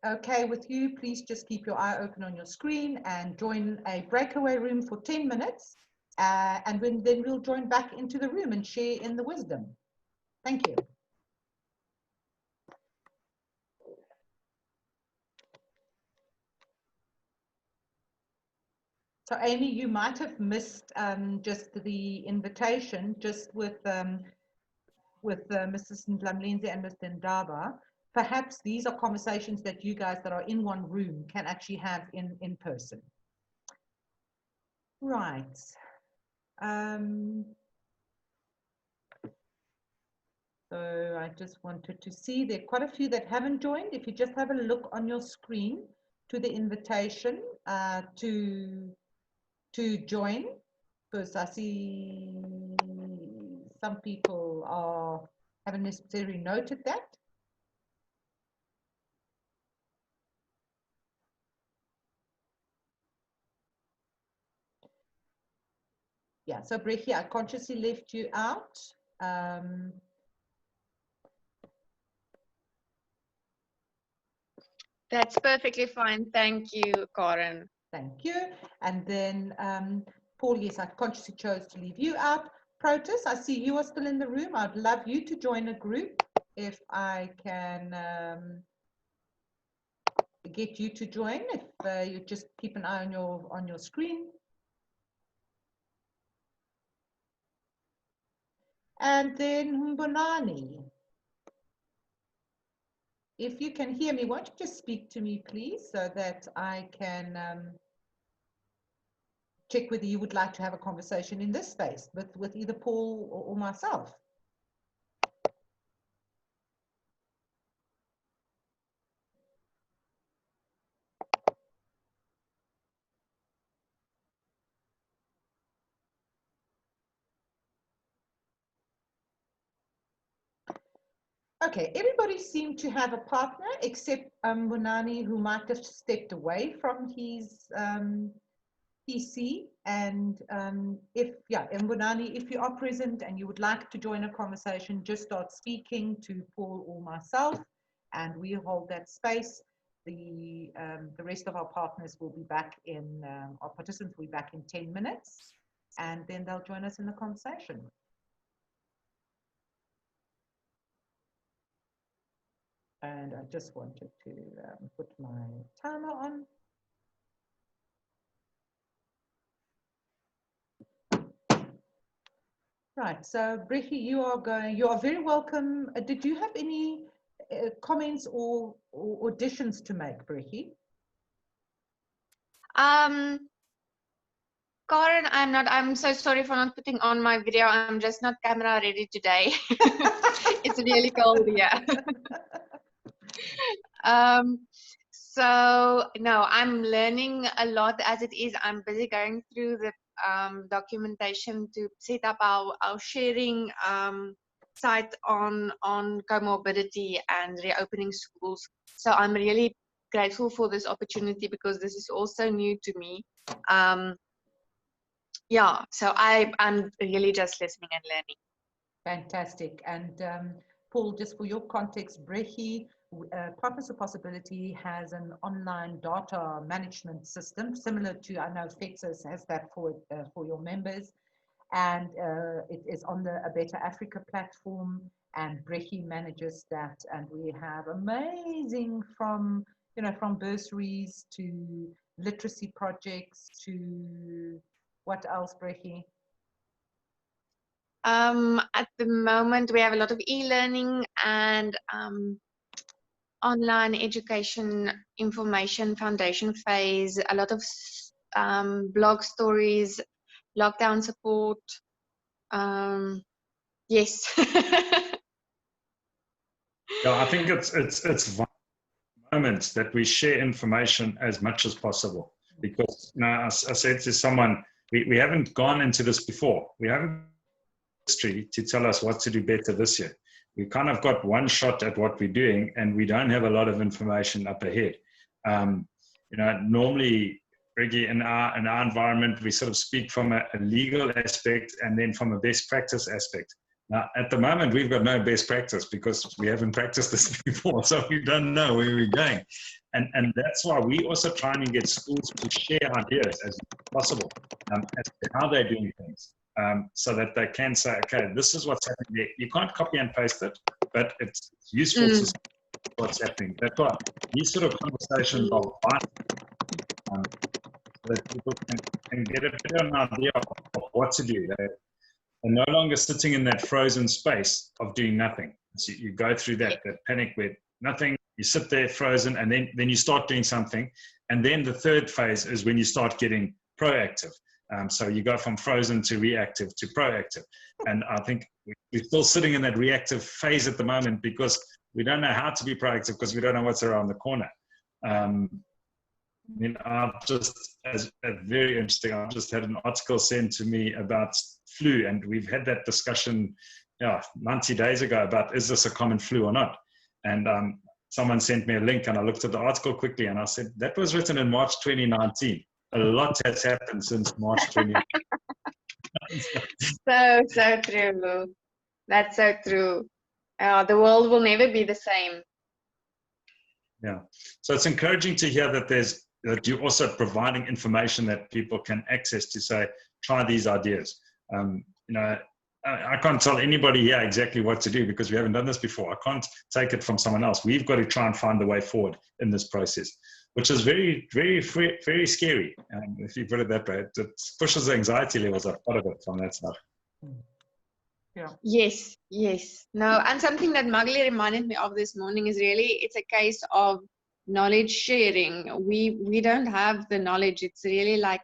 okay with you, please just keep your eye open on your screen and join a breakaway room for 10 minutes. and then we'll join back into the room and share in the wisdom. Thank you. So Amy, you might have missed just the invitation, just with Mrs. Ndlamlenze and Mr. Ndaba. Perhaps these are conversations that you guys that are in one room can actually have in person. Right. So I just wanted to see, there are quite a few that haven't joined. If you just have a look on your screen to the invitation to join, because I see some people haven't necessarily noted that. Yeah, so Brecky, I consciously left you out. That's perfectly fine. Thank you, Karen. Thank you. And then Paul, yes, I consciously chose to leave you out. Protus, I see you are still in the room. I'd love you to join a group if I can get you to join. If you just keep an eye on your screen. And then Mbonani. If you can hear me, won't you just speak to me, please, so that I can check whether you would like to have a conversation in this space with either Paul or myself. Okay, everybody seemed to have a partner except Mbonani, who might have stepped away from his PC. And Mbonani, if you are present and you would like to join a conversation, just start speaking to Paul or myself, and we hold that space. The rest of our partners will be back in, our participants will be back in 10 minutes, and then they'll join us in the conversation. And I just wanted to put my timer on. Right, so Brecky, you are very welcome. Did you have any comments or additions to make, Brecky? Karen, I'm so sorry for not putting on my video. I'm just not camera ready today. It's really cold here. So no, I'm learning a lot as it is. I'm busy going through the documentation to set up our sharing site on comorbidity and reopening schools. So I'm really grateful for this opportunity because this is also new to me. Yeah, so I'm really just listening and learning. Fantastic. And Paul, just for your context, Brecky, Partners of Possibility has an online data management system similar to, I know FEXUS has that for your members, and it is on the A Better Africa platform, and Brecky manages that, and we have amazing from bursaries to literacy projects to what else, Brecky? At the moment, we have a lot of e-learning and online education information foundation phase, a lot of blog stories, lockdown support. Yes. Yeah, I think it's moment that we share information as much as possible, because now I said to someone, we haven't gone into this before. We haven't history to tell us what to do better this year. We kind of got one shot at what we're doing, and we don't have a lot of information up ahead. Normally, Reggie, in our environment, we sort of speak from a legal aspect and then from a best practice aspect. Now, at the moment, we've got no best practice because we haven't practiced this before, so we don't know where we're going. And that's why we also try and get schools to share ideas as possible as to how they're doing things, so that they can say, okay, this is what's happening there. You can't copy and paste it, but it's useful to see what's happening. That's why these sort of conversations are vital, so that people can get a bit of an idea of what to do. They're no longer sitting in that frozen space of doing nothing. So you go through that panic where nothing, you sit there frozen, and then you start doing something. And then the third phase is when you start getting proactive. So you go from frozen to reactive to proactive. And I think we're still sitting in that reactive phase at the moment because we don't know how to be proactive because we don't know what's around the corner. I mean, I've just, very interesting, I just had an article sent to me about flu, and we've had that discussion 90 days ago about, is this a common flu or not? And someone sent me a link, and I looked at the article quickly, and I said, that was written in March 2019. A lot has happened since March 2019. So true. That's so true. The world will never be the same. Yeah. So it's encouraging to hear that you're also providing information that people can access to say, try these ideas. You know, I can't tell anybody here exactly what to do because we haven't done this before. I can't take it from someone else. We've got to try and find the way forward in this process, which is very, very, very scary. If you put it that way, it pushes the anxiety levels up quite a bit from that side. Yeah. Yes. No, and something that Magali reminded me of this morning is really, it's a case of knowledge sharing. We don't have the knowledge. It's really like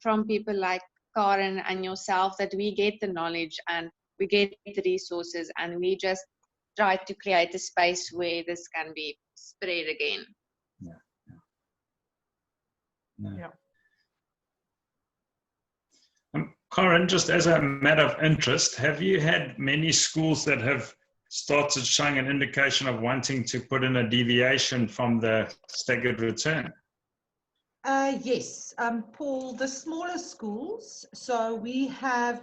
from people like Karen and yourself that we get the knowledge and we get the resources, and we just try to create a space where this can be spread again. Yeah. Karen, just as a matter of interest, have you had many schools that have started showing an indication of wanting to put in a deviation from the staggered return? Yes, Paul, the smaller schools. So we have,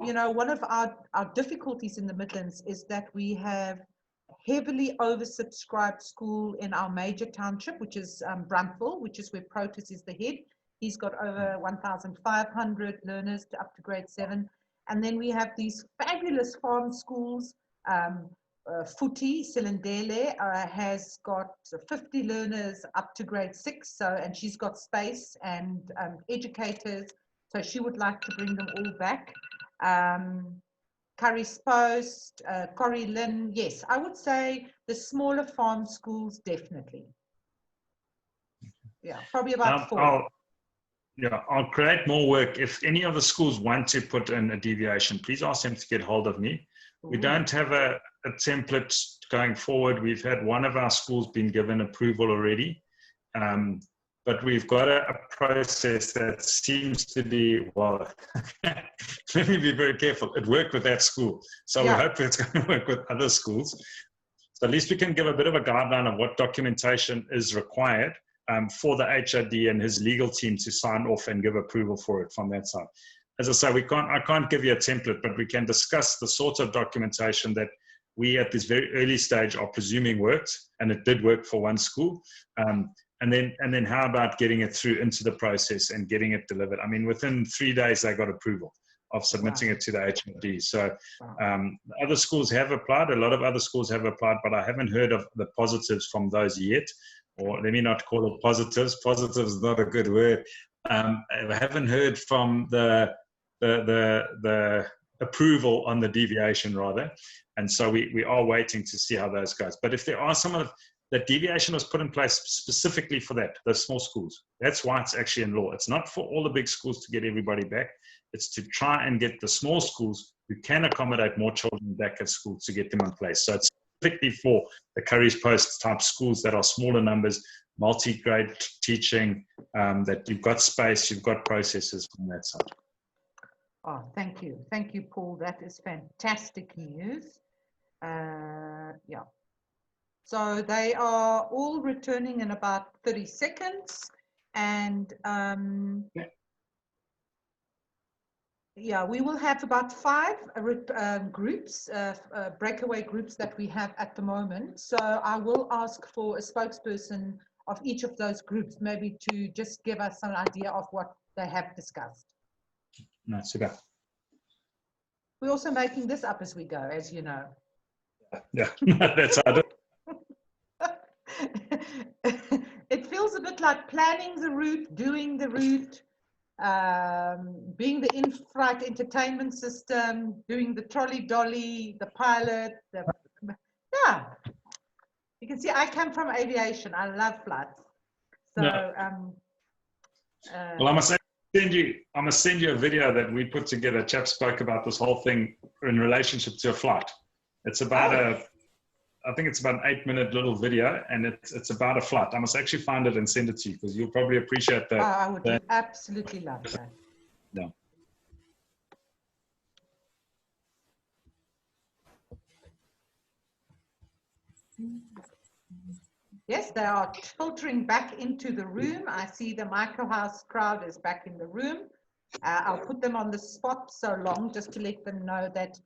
you know, one of our difficulties in the Midlands is that we have heavily oversubscribed school in our major township, which is Bruntville, which is where Protus is the head. He's got over 1,500 learners up to grade 7. And then we have these fabulous farm schools. Futi Silindele has got 50 learners up to grade 6, and she's got space and educators, so she would like to bring them all back. Curry's Post, Corrie Lynn, yes, I would say the smaller farm schools definitely. Yeah, probably about 4. I'll create more work. If any of the schools want to put in a deviation, please ask them to get hold of me. We don't have a template going forward. We've had one of our schools been given approval already, but we've got a process that seems to be, well, let me be very careful. It worked with that school. So we hope it's going to work with other schools. So at least we can give a bit of a guideline of what documentation is required for the HOD and his legal team to sign off and give approval for it from that side. As I say, I can't give you a template, but we can discuss the sort of documentation that we at this very early stage are presuming worked, and it did work for one school. And then how about getting it through into the process and getting it delivered? I mean, within 3 days, they got approval of submitting it to the HOD. So other schools have applied, a lot of other schools have applied, but I haven't heard of the positives from those yet. Or let me not call it positives. Positives is not a good word. I haven't heard from the approval on the deviation rather. And so we are waiting to see how those goes. But if there are some of the deviation was put in place specifically for that, the small schools. That's why it's actually in law. It's not for all the big schools to get everybody back. It's to try and get the small schools who can accommodate more children back at school to get them in place. So it's specifically for the Curry's Post type schools that are smaller numbers, multi-grade teaching, that you've got space, you've got processes from that side. Oh, thank you. Thank you, Paul. That is fantastic news. Yeah. So they are all returning in about 30 seconds. And yeah, we will have about 5 groups, breakaway groups that we have at the moment. So I will ask for a spokesperson of each of those groups, maybe to just give us an idea of what they have discussed. No, super. We're also making this up as we go, as you know. Yeah, that's how I do it. It feels a bit like planning the route, doing the route, being the in-flight entertainment system, doing the trolley dolly, the pilot. Yeah, you can see I come from aviation. I love flights. So, No. Well, I must send you a video that we put together. A chap spoke about this whole thing in relationship to a flight. It's about I think it's about an 8-minute little video, and it's about a flight. I must actually find it and send it to you because you'll probably appreciate that. I would absolutely love that. Yeah. Yes, they are filtering back into the room. I see the Microhouse crowd is back in the room. I'll put them on the spot so long just to let them know that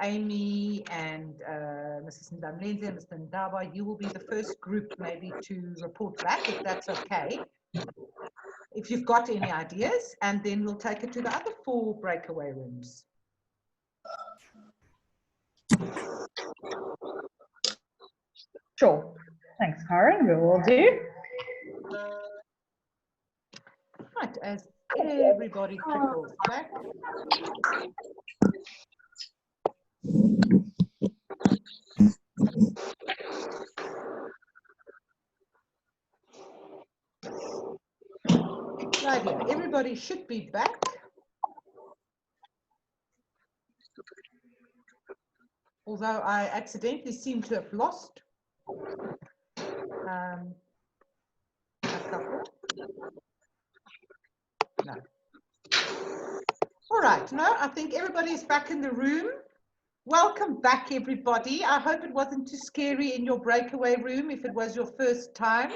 Amy and Mrs. Ndamlenze and Mr. Ndaba, you will be the first group maybe to report back, if that's okay. If you've got any ideas, and then we'll take it to the other 4 breakaway rooms. Sure. Thanks, Karen. We will do. Right, as everybody trickles back. Right here, everybody should be back. Although I accidentally seem to have lost a couple. No. All right, no, I think everybody's back in the room. Welcome back, everybody. I hope it wasn't too scary in your breakaway room if it was your first time.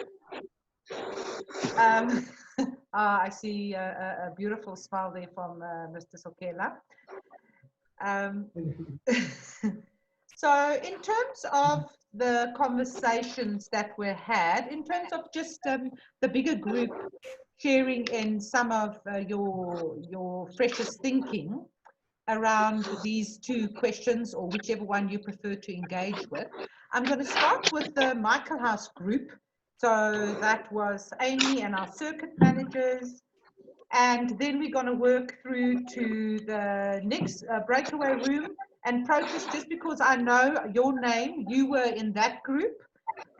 I see a beautiful smile there from Mr. Sokela. So in terms of the conversations that were had, in terms of just the bigger group sharing in some of your freshest thinking around these 2 questions, or whichever one you prefer to engage with, I'm going to start with the Michelhouse group. So that was Amy and our circuit managers. And then we're going to work through to the next breakaway room. And Protus, just because I know your name, you were in that group.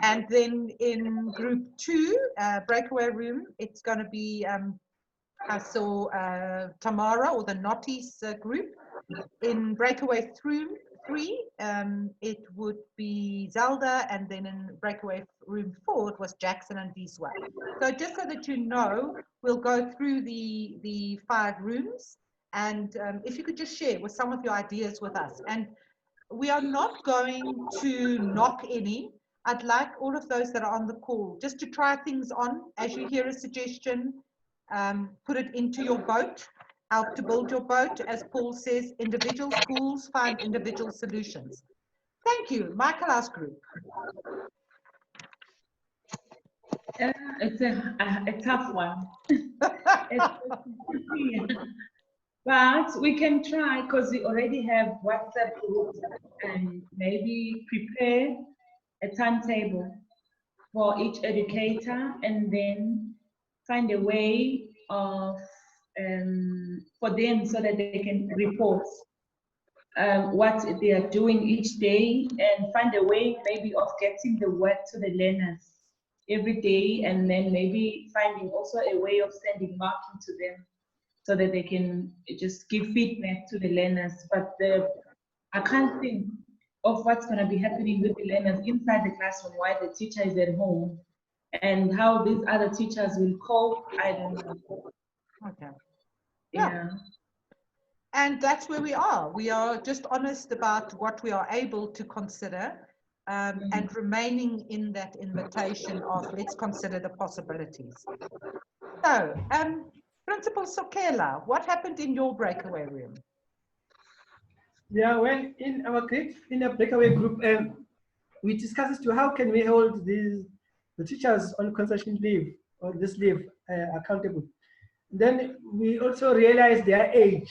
And then in group 2, breakaway room, it's going to be, I saw Tamara, or the Naughties group. In breakaway 3, it would be Zelda, and then in breakaway room 4, it was Jackson and Viswa. So just so that you know, we'll go through the 5 rooms, and if you could just share with some of your ideas with us. And we are not going to knock any. I'd like all of those that are on the call just to try things on. As you hear a suggestion, put it into your boat. Help to build your boat. As Paul says, individual schools find individual solutions. Thank you. Michelhouse group. It's a tough one. But we can try, because we already have WhatsApp groups, and maybe prepare a timetable for each educator, and then find a way of for them so that they can report what they are doing each day, and find a way maybe of getting the work to the learners every day, and then maybe finding also a way of sending marking to them so that they can just give feedback to the learners. But I can't think of what's going to be happening with the learners inside the classroom while the teacher is at home, and how these other teachers will cope. I don't know. Okay. Yeah. And that's where we are. We are just honest about what we are able to consider, and remaining in that invitation of let's consider the possibilities. So, Principal Sokela, what happened in your breakaway room? Yeah, well, in a breakaway group, we discussed as to how can we hold these the teachers on concession leave or this leave accountable. Then we also realize their age,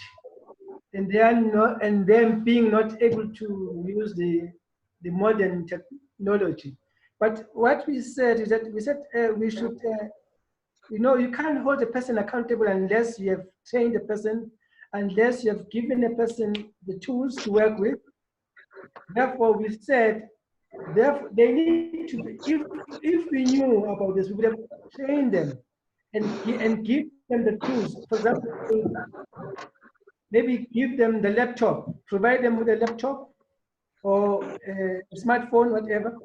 and they are not, and them being not able to use the modern technology. But what we said is that we should, you can't hold a person accountable unless you have trained the person, unless you have given a person the tools to work with. Therefore, we said, therefore, they need to be, if we knew about this, we would have trained them and give them the tools. For example, maybe give them the laptop, provide them with a laptop or a smartphone, whatever,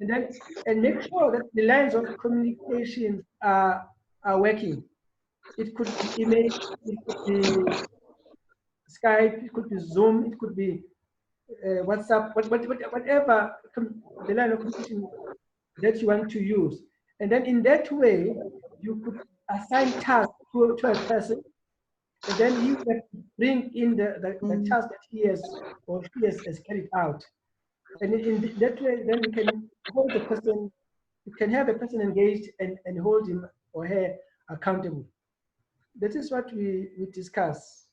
and make sure that the lines of communication are working. It could be email, it could be Skype, it could be Zoom, it could be WhatsApp, whatever the line of communication that you want to use. And then in that way, you could assign tasks to a person, and then you can bring in the task that he has or she has carried out. And in that way, then you can hold the person, you can have a person engaged and hold him or her accountable. That is what we discuss.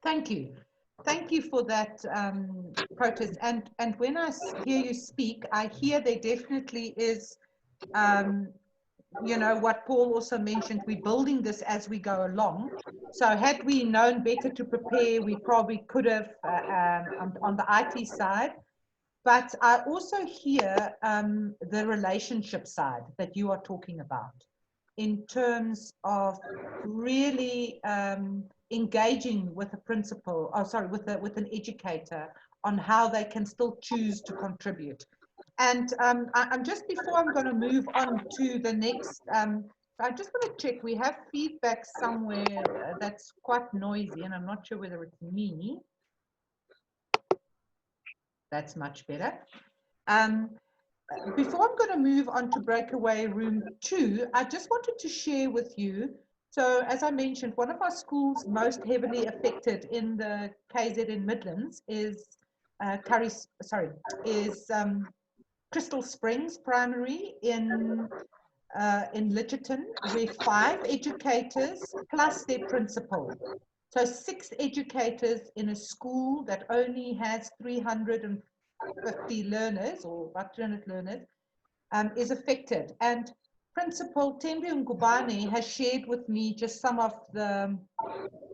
Thank you. Thank you for that protest. And when I hear you speak, I hear there definitely is, what Paul also mentioned, we're building this as we go along. So had we known better to prepare, we probably could have on the IT side. But I also hear the relationship side that you are talking about in terms of really engaging with a principal, with an educator on how they can still choose to contribute. And I'm just before I'm going to move on to the next, I just want to check, we have feedback somewhere that's quite noisy, and I'm not sure whether it's me. That's much better. Before I'm going to move on to Breakaway Room 2, I just wanted to share with you. So as I mentioned, one of our schools most heavily affected in the KZN Midlands is Crystal Springs Primary in Litcherton, where 5 educators plus their principal. So 6 educators in a school that only has 350 learners or about 300 learners is affected. And Principal Tembi Ngubane has shared with me just some of the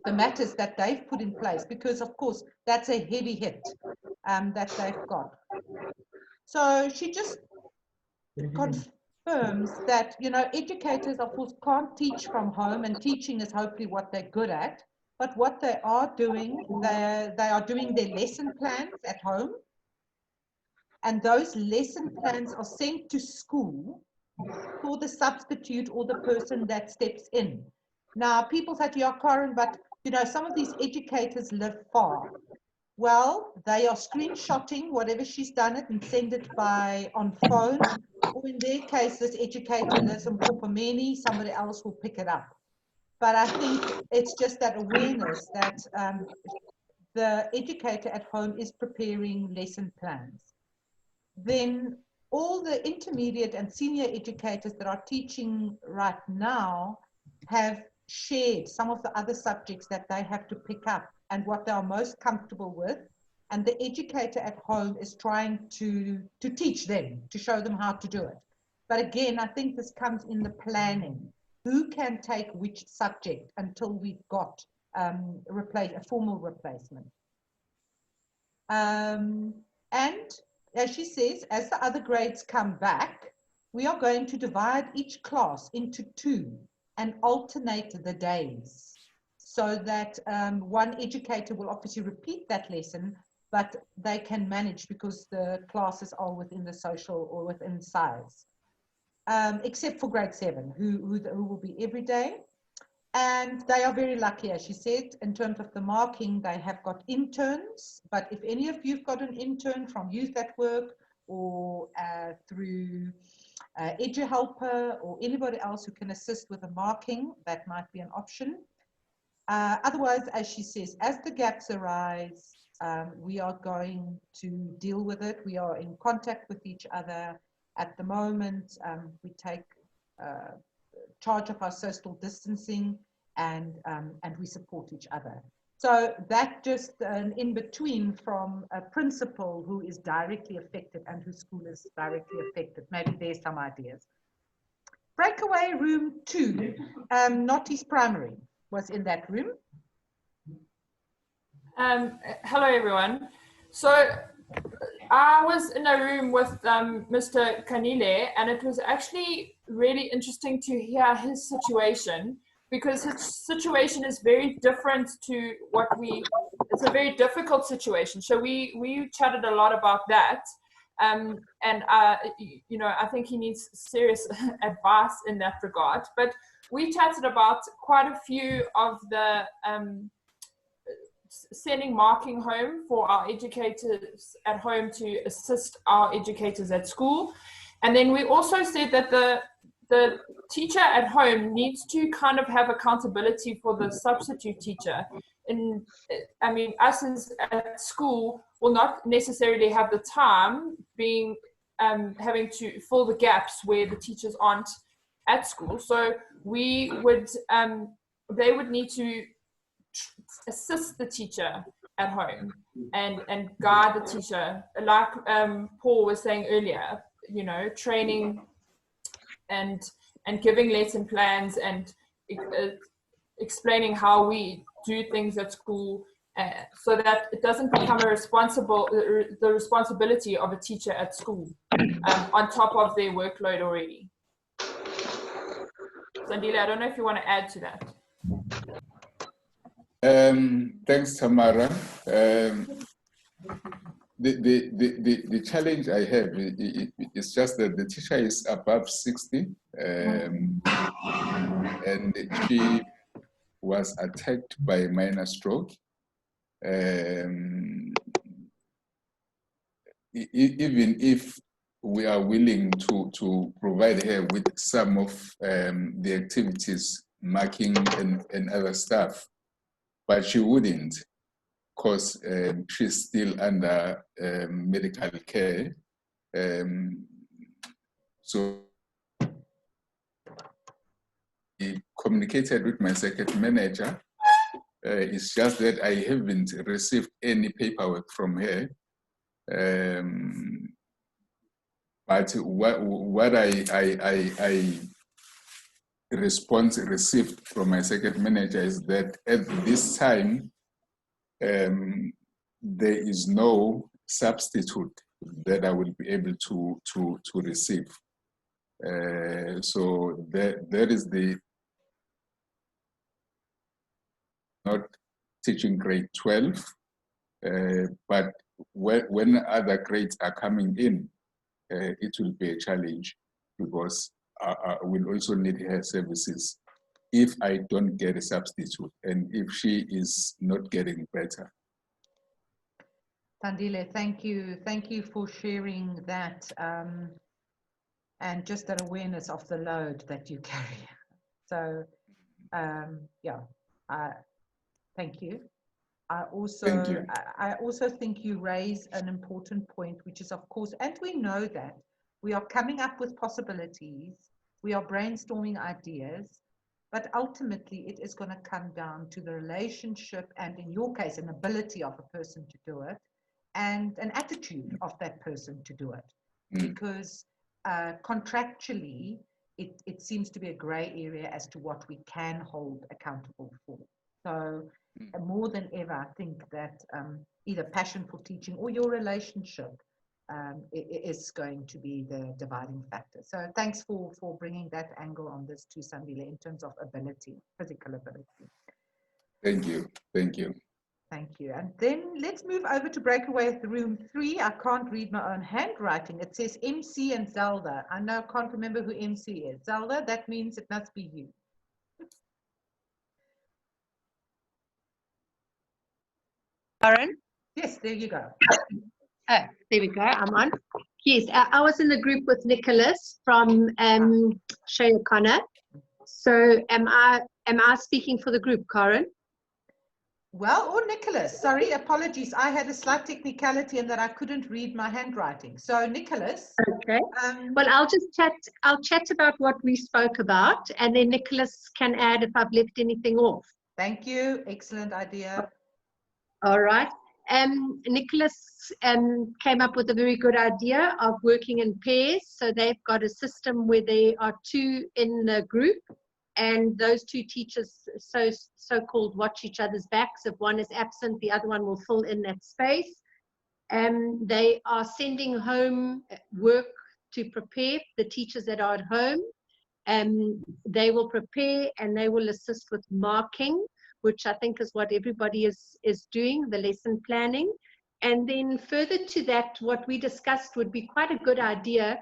matters that they've put in place, because of course that's a heavy hit that they've got. So she just confirms that, educators of course can't teach from home, and teaching is hopefully what they're good at. But what they are doing, they are doing their lesson plans at home. And those lesson plans are sent to school for the substitute or the person that steps in. Now, people say, yeah, Karen, but some of these educators live far. Well, they are screenshotting whatever she's done it and send it on phone, or in their case, this educator lives in Popomeni, somebody else will pick it up. But I think it's just that awareness that the educator at home is preparing lesson plans. Then all the intermediate and senior educators that are teaching right now have shared some of the other subjects that they have to pick up and what they are most comfortable with. And the educator at home is trying to teach them, to show them how to do it. But again, I think this comes in the planning. Who can take which subject until we've got a formal replacement? And as she says, as the other grades come back, we are going to divide each class into 2 and alternate the days, so that one educator will obviously repeat that lesson, but they can manage because the classes are within the social or within size. Except for grade 7, who will be every day. And they are very lucky, as she said, in terms of the marking. They have got interns, but if any of you've got an intern from Youth at Work or through EduHelper or anybody else who can assist with the marking, that might be an option. Otherwise, as she says, as the gaps arise, we are going to deal with it. We are in contact with each other, At the moment, we take charge of our social distancing, and we support each other. So that just an in-between from a principal who is directly affected and whose school is directly affected. Maybe there's some ideas. Breakaway room 2, Notties Primary was in that room. Hello, everyone. So I was in a room with Mr. Kanile, and it was actually really interesting to hear his situation, because his situation is very different to what it's a very difficult situation. So we chatted a lot about that. And you know, I think he needs serious advice in that regard. But we chatted about quite a few of the sending marking home for our educators at home to assist our educators at school. And then we also said that the teacher at home needs to kind of have accountability for the substitute teacher. And I mean, us at school will not necessarily have the time being having to fill the gaps where the teachers aren't at school. So we would they would need to assist the teacher at home and guide the teacher, like Paul was saying earlier, you know, training and giving lesson plans and explaining how we do things at school, so that it doesn't become the responsibility of a teacher at school on top of their workload already. Sandile, I don't know if you want to add to that. Thanks, Tamara. The challenge I have is just that the teacher is above 60, and she was attacked by a minor stroke. Even if we are willing to provide her with some of the activities, marking and other stuff, but she wouldn't, because she's still under medical care. So I communicated with my circuit manager. It's just that I haven't received any paperwork from her. But what I response received from my circuit manager is that at this time, there is no substitute that I will be able to receive. So there is the not teaching grade 12, but when other grades are coming in, it will be a challenge, because I will also need her services if I don't get a substitute and if she is not getting better. Sandile, thank you. Thank you for sharing that, and just that awareness of the load that you carry. So, yeah, thank you. I also think you raise an important point, which is, of course, and we know that we are coming up with possibilities, we are brainstorming ideas, but ultimately it is going to come down to the relationship and, in your case, an ability of a person to do it and an attitude of that person to do it. Because contractually, it seems to be a gray area as to what we can hold accountable for. So more than ever, I think that either passion for teaching or your relationship is going to be the dividing factor. So thanks for bringing that angle on this too, Sandile, in terms of ability, physical ability. Thank you. Thank you. Thank you. And then let's move over to Breakaway at room 3. I can't read my own handwriting. It says MC and Zelda. I know, I can't remember who MC is. Zelda, that means it must be you. Karen? Yes, there you go. Oh, there we go. I'm on. Yes, I was in the group with Nicholas from Shay O'Connor. So am I speaking for the group, Karen? Well, or Nicholas, sorry, apologies. I had a slight technicality in that I couldn't read my handwriting. So Nicholas. Okay. Well, I'll chat about what we spoke about, and then Nicholas can add if I've left anything off. Thank you. Excellent idea. All right. Nicholas came up with a very good idea of working in pairs. So they've got a system where there are two in the group, and those two teachers so-called watch each other's backs. If one is absent, the other one will fill in that space. They are sending home work to prepare the teachers that are at home. They will prepare and they will assist with marking, which I think is what everybody is doing, the lesson planning. And then further to that, what we discussed would be quite a good idea,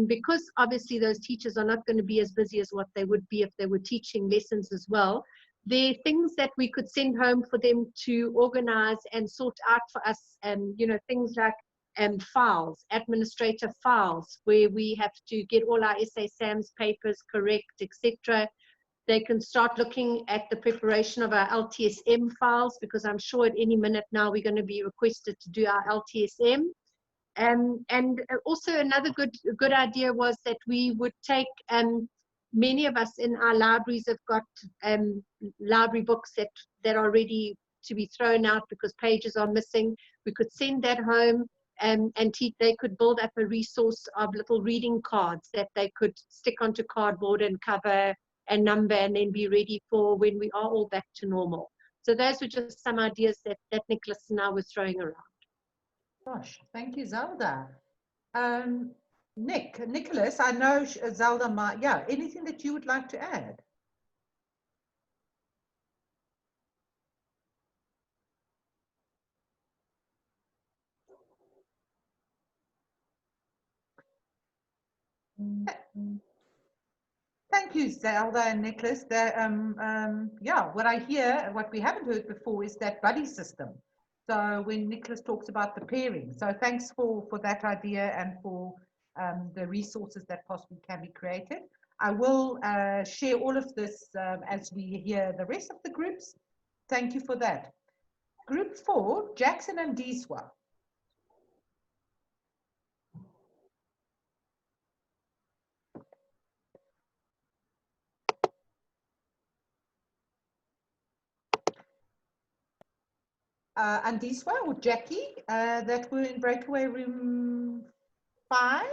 because obviously those teachers are not going to be as busy as what they would be if they were teaching lessons as well. There are things that we could send home for them to organize and sort out for us, you know, things like files, administrative files, where we have to get all our SASAM's papers correct, etc. They can start looking at the preparation of our LTSM files, because I'm sure at any minute now we're going to be requested to do our LTSM. And also another good idea was that we would take, many of us in our libraries have got library books that are ready to be thrown out because pages are missing. We could send that home, and they could build up a resource of little reading cards that they could stick onto cardboard and cover and number, and then be ready for when we are all back to normal. So those were just some ideas that Nicholas and I were throwing around. Gosh, thank you, Zelda. Nicholas, I know Zelda might, yeah, anything that you would like to add? Thank you, Zelda and Nicholas. Yeah, what I hear, what we haven't heard before, is that buddy system. So when Nicholas talks about the pairing, so thanks for that idea and for the resources that possibly can be created. I will share all of this as we hear the rest of the groups. Thank you for that. Group 4, Jackson and Deeswa. Andiswa or Jackie, that were in Breakaway Room 5.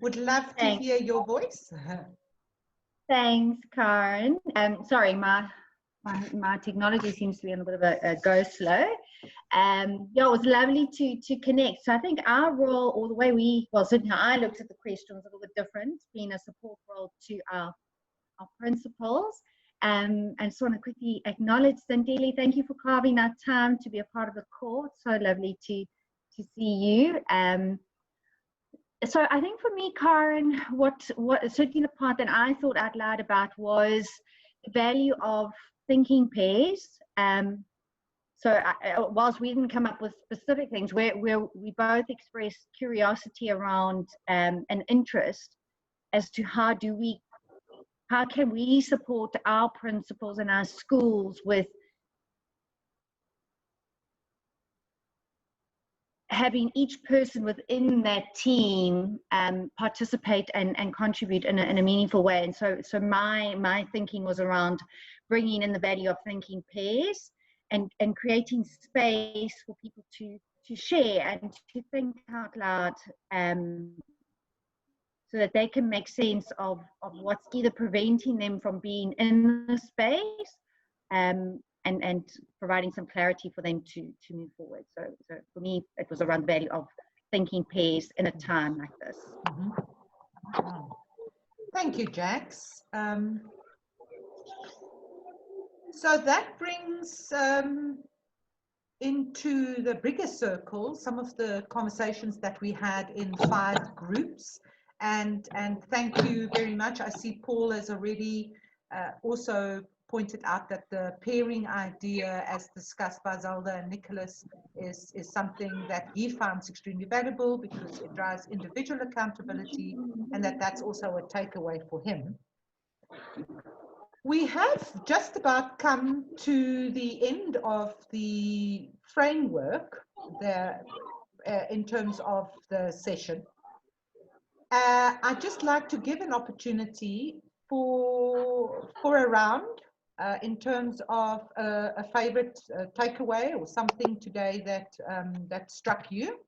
Would love to hear your voice. Thanks, Karen. Sorry, my technology seems to be on a bit of a go slow. Yeah, it was lovely to connect. So I think our role, or the way certainly I looked at the question was a little bit different, being a support role to our principals. And just want to quickly acknowledge Zandile. Thank you for carving out time to be a part of the call. It's so lovely to see you. So I think for me, Karen, what certainly the part that I thought out loud about was the value of thinking pairs. So whilst we didn't come up with specific things, we both expressed curiosity around an interest as to how can we support our principals and our schools with having each person within that team participate and contribute in a meaningful way. And so my thinking was around bringing in the value of thinking pairs and creating space for people to share and to think out loud, so that they can make sense of what's either preventing them from being in the space, and providing some clarity for them to move forward. So for me, it was around the value of thinking pairs in a time like this. Mm-hmm. Thank you, Jax. So that brings into the bigger circle some of the conversations that we had in 5 groups. And thank you very much. I see Paul has already also pointed out that the pairing idea, as discussed by Zelda and Nicholas, is something that he finds extremely valuable because it drives individual accountability, and that's also a takeaway for him. We have just about come to the end of the framework there in terms of the session. I'd just like to give an opportunity for a round in terms of a favorite takeaway or something today that that struck you.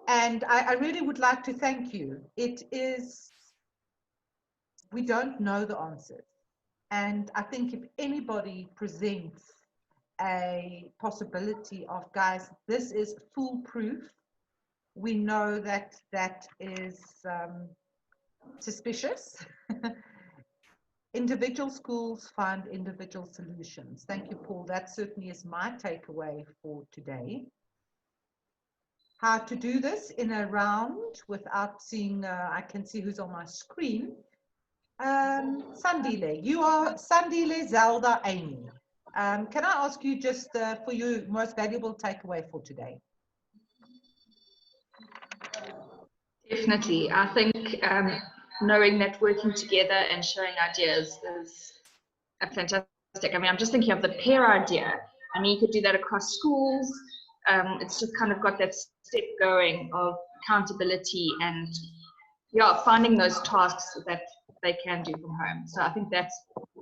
And I really would like to thank you. It is, we don't know the answers. And I think if anybody presents a possibility of, guys, this is foolproof, we know that that is suspicious. Individual schools find individual solutions. Thank you, Paul. That certainly is my takeaway for today. How to do this in a round without seeing, I can see who's on my screen. Sandile, you are Sandile, Zelda, Amy. Can I ask you just for your most valuable takeaway for today? Definitely. I think knowing that working together and sharing ideas is fantastic. I mean, I'm just thinking of the pair idea. I mean, you could do that across schools. It's just kind of got that step going of accountability and, yeah, finding those tasks that they can do from home. So I think that's,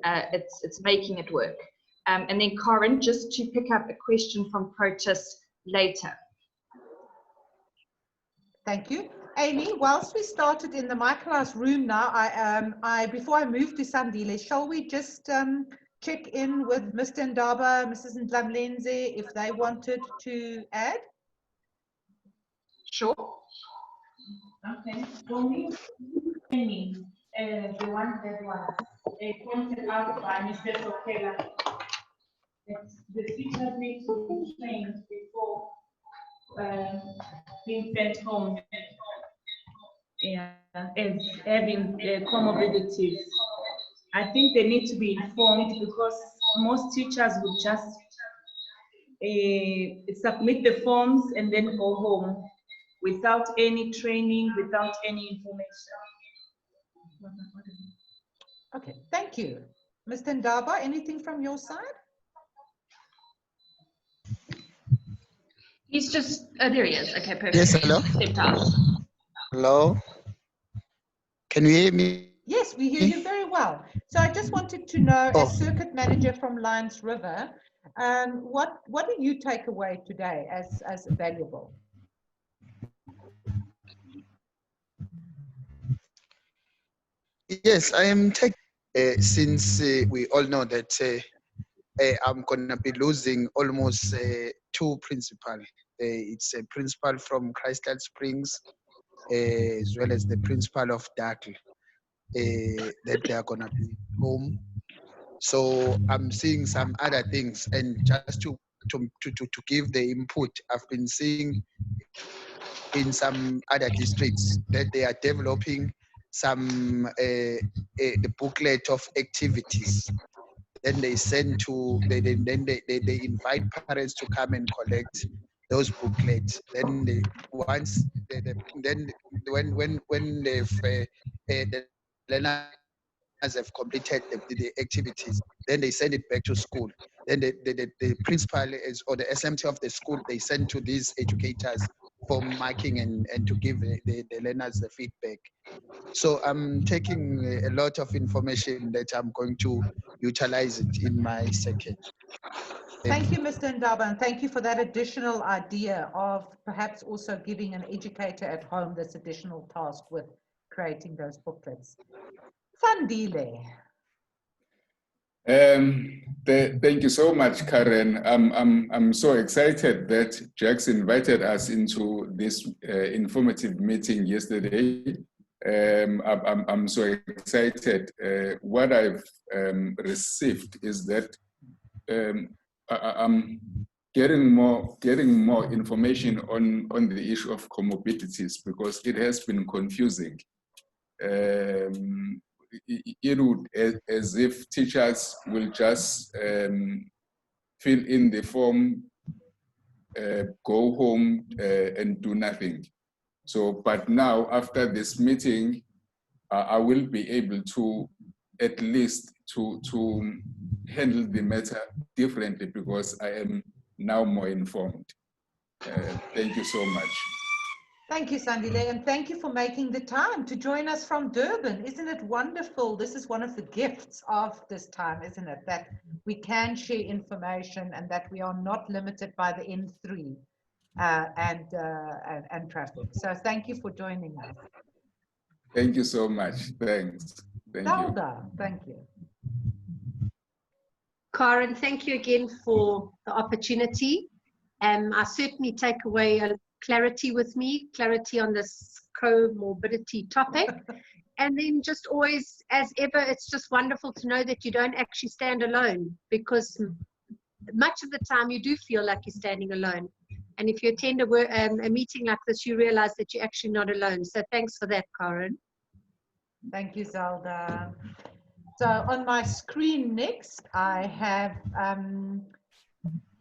it's making it work. And then Karen, just to pick up a question from Protus later. Thank you. Amy, whilst we started in the microclass room now, before I move to Sandile, shall we just check in with Mr. Ndaba, Mrs. Ndlamlenze, if they wanted to add? Sure. Okay. For me, the one that was pointed out by Mr. Sokela, the teachers need to be trained before being sent home. Yeah, as having comorbidities. I think they need to be informed because most teachers would just submit the forms and then go home without any training, without any information. Okay, thank you. Mr. Ndaba, anything from your side? He's just, there he is. Okay, perfect. Yes, hello. Stepped out. Hello. Can you hear me? Yes, we hear you very well. So I just wanted to know, as circuit manager from Lions River, what do you take away today as valuable? Yes, I am taking, since we all know that I'm going to be losing almost two principals. It's a principal from Christchurch Springs, as well as the principal of Darkle, that they are going to be home. So I'm seeing some other things, and just to give the input, I've been seeing in some other districts that they are developing some the booklet of activities. Then they send to they invite parents to come and collect those booklets. Then they once then when they've the learners have completed the activities, then they send it back to school. Then the principal is, or the SMT of the school, they send to these educators for marking and to give the learners the feedback. So I'm taking a lot of information that I'm going to utilize it in my second. Thank you, Mr. Ndaba, and thank you for that additional idea of perhaps also giving an educator at home this additional task with creating those booklets. Sandile. Thank you so much, Karen. I'm so excited that Jax invited us into this informative meeting yesterday. I'm so excited. What I've received is that I'm getting more information on the issue of comorbidities, because it has been confusing. It would as if teachers will just fill in the form, go home and do nothing. So, but now after this meeting, I will be able to at least to handle the matter differently, because I am now more informed. Thank you so much. Thank you, Sandile, and thank you for making the time to join us from Durban. Isn't it wonderful? This is one of the gifts of this time, isn't it? That we can share information and that we are not limited by the N3 and traffic. So thank you for joining us. Thank you so much. Thanks. Thank you. Thank you. Karen, thank you again for the opportunity. I certainly take away a clarity with me, clarity on this comorbidity topic. And then just always, as ever, it's just wonderful to know that you don't actually stand alone, because much of the time you do feel like you're standing alone. And if you attend a meeting like this, you realize that you're actually not alone. So thanks for that, Karen. Thank you, Zelda. So on my screen next, I have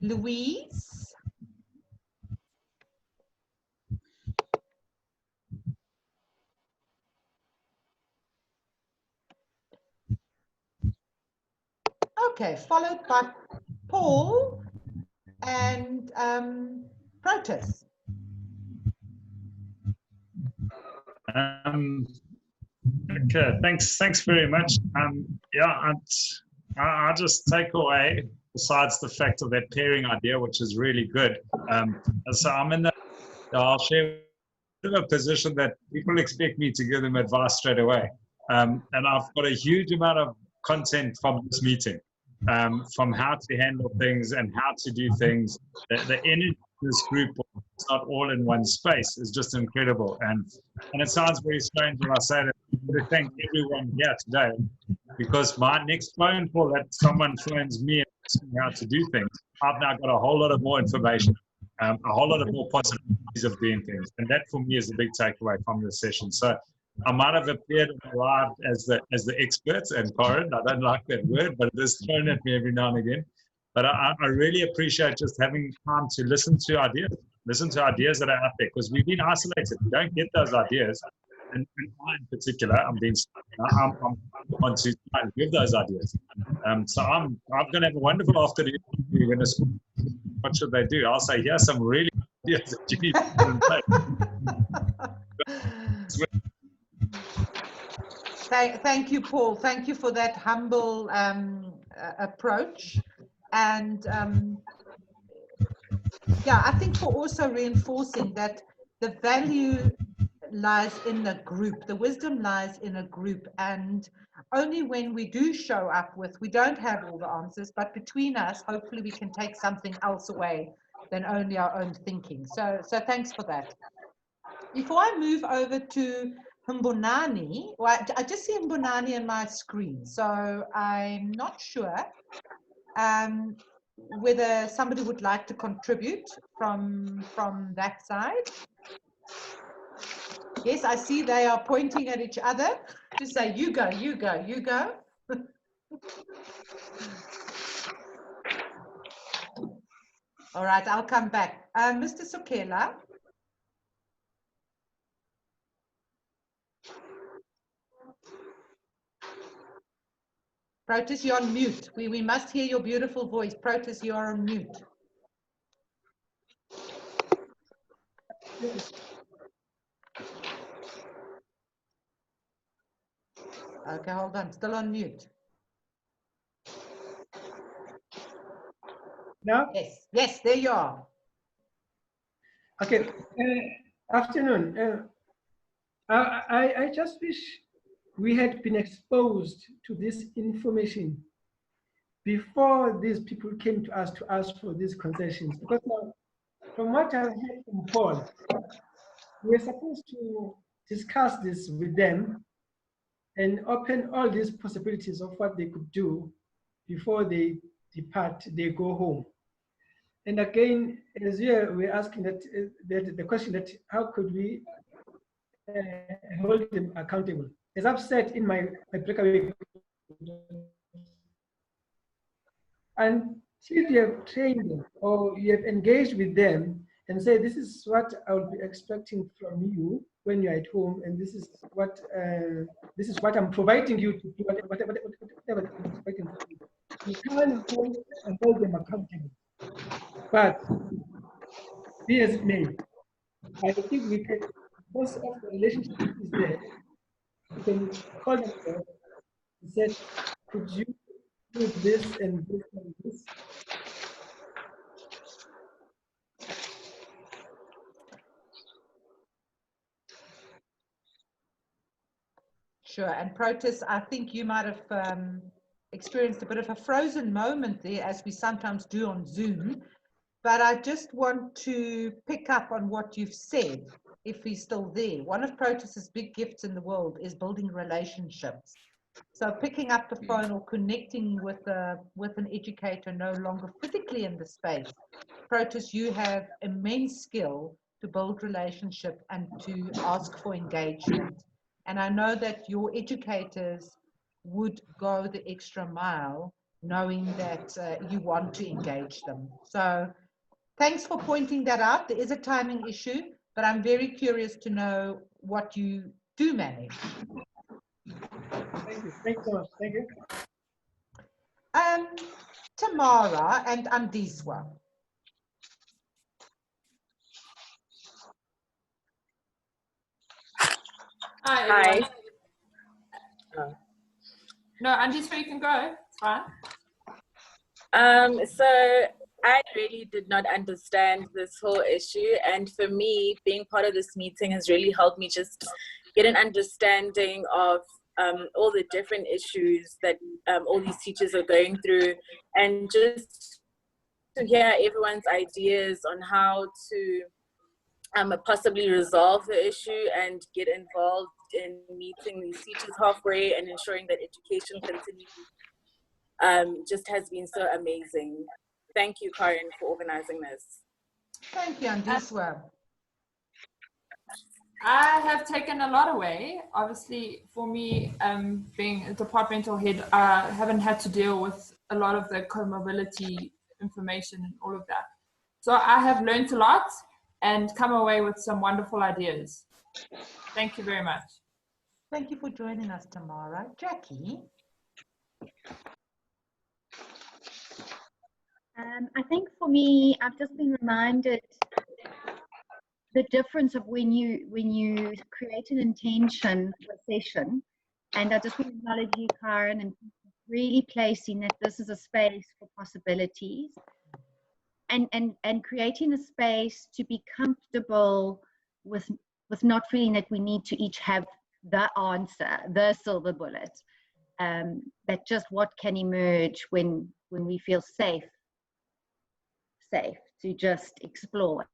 Louise. Okay, followed by Paul and Protus. Okay, thanks very much. Yeah, I'll just take away, besides the fact of that pairing idea, which is really good. So I'll share a position that people expect me to give them advice straight away. And I've got a huge amount of content from this meeting, from how to handle things and how to do things. The energy in this group, it's not all in one space, is just incredible. And it sounds very strange when I say that. I want to thank everyone here today, because my next phone call that someone phones me and asks me how to do things, I've now got a whole lot of more information, a whole lot of more possibilities of doing things. And that for me is a big takeaway from this session. So I might have appeared and arrived as the expert, and Corin, I don't like that word, but it is thrown at me every now and again. But I really appreciate just having time to listen to ideas that are out there, because we've been isolated. We don't get those ideas. And I, in particular, I'm on to try and give those ideas. So I'm going to have a wonderful afternoon. We're going to, what should they do? I'll say, here's some really ideas that you need to put in place. Thank you, Paul. Thank you for that humble approach. And yeah, I think for also reinforcing that the value lies in the group, the wisdom lies in a group, and only when we do show up with, we don't have all the answers, but between us, hopefully we can take something else away than only our own thinking. So thanks for that. Before I move over to Mbonani, well, I just see Mbonani on my screen, so I'm not sure whether somebody would like to contribute from that side. Yes, I see they are pointing at each other to say, you go, you go, you go. All right, I'll come back. Mr. Sokela. Protus, you're on mute. We must hear your beautiful voice. Protus, you are on mute. Okay, hold on. Still on mute. Now? Yes, there you are. Okay. Afternoon. I just wish we had been exposed to this information before these people came to us to ask for these concessions. Because now, from what I've heard from Paul, we're supposed to discuss this with them and open all these possibilities of what they could do before they depart, they go home. And again, as we're asking that, the question that how could we hold them accountable? As I've said in my breakaway, until you have trained them or you have engaged with them and say, this is what I would be expecting from you when you're at home, and this is what I'm providing you to do, whatever I'm expecting from you. You can't hold them accountable. But be as it may, I think we can, because of the relationship is there, you can call them and say, could you do this and this and this? Sure, and Protus, I think you might have experienced a bit of a frozen moment there, as we sometimes do on Zoom, but I just want to pick up on what you've said, if he's still there. One of Protus's big gifts in the world is building relationships. So picking up the phone or connecting with an educator no longer physically in the space. Protus, you have immense skill to build relationship and to ask for engagement. And I know that your educators would go the extra mile knowing that you want to engage them. So thanks for pointing that out. There is a timing issue, but I'm very curious to know what you do manage. Thank you. Thank you so much. Thank you. Tamara and Andiswa. Hi, everyone. No, Andiswa, you can go. It's fine. So I really did not understand this whole issue, and for me, being part of this meeting has really helped me just get an understanding of all the different issues that all these teachers are going through, and just to hear everyone's ideas on how to possibly resolve the issue and get involved in meeting these teachers halfway and ensuring that education continues. Just has been so amazing. Thank you, Karen, for organizing this. Thank you, Andiswa. I have taken a lot away. Obviously, for me, being a departmental head, I haven't had to deal with a lot of the comorbidity information and all of that. So I have learned a lot and come away with some wonderful ideas. Thank you very much. Thank you for joining us, Tamara. Jackie? I think for me, I've just been reminded the difference of when you create an intention for a session, and I just want to acknowledge you, Karen, and really placing that this is a space for possibilities, and creating a space to be comfortable with not feeling that we need to each have the answer, the silver bullet, that just what can emerge when we feel safe to just explore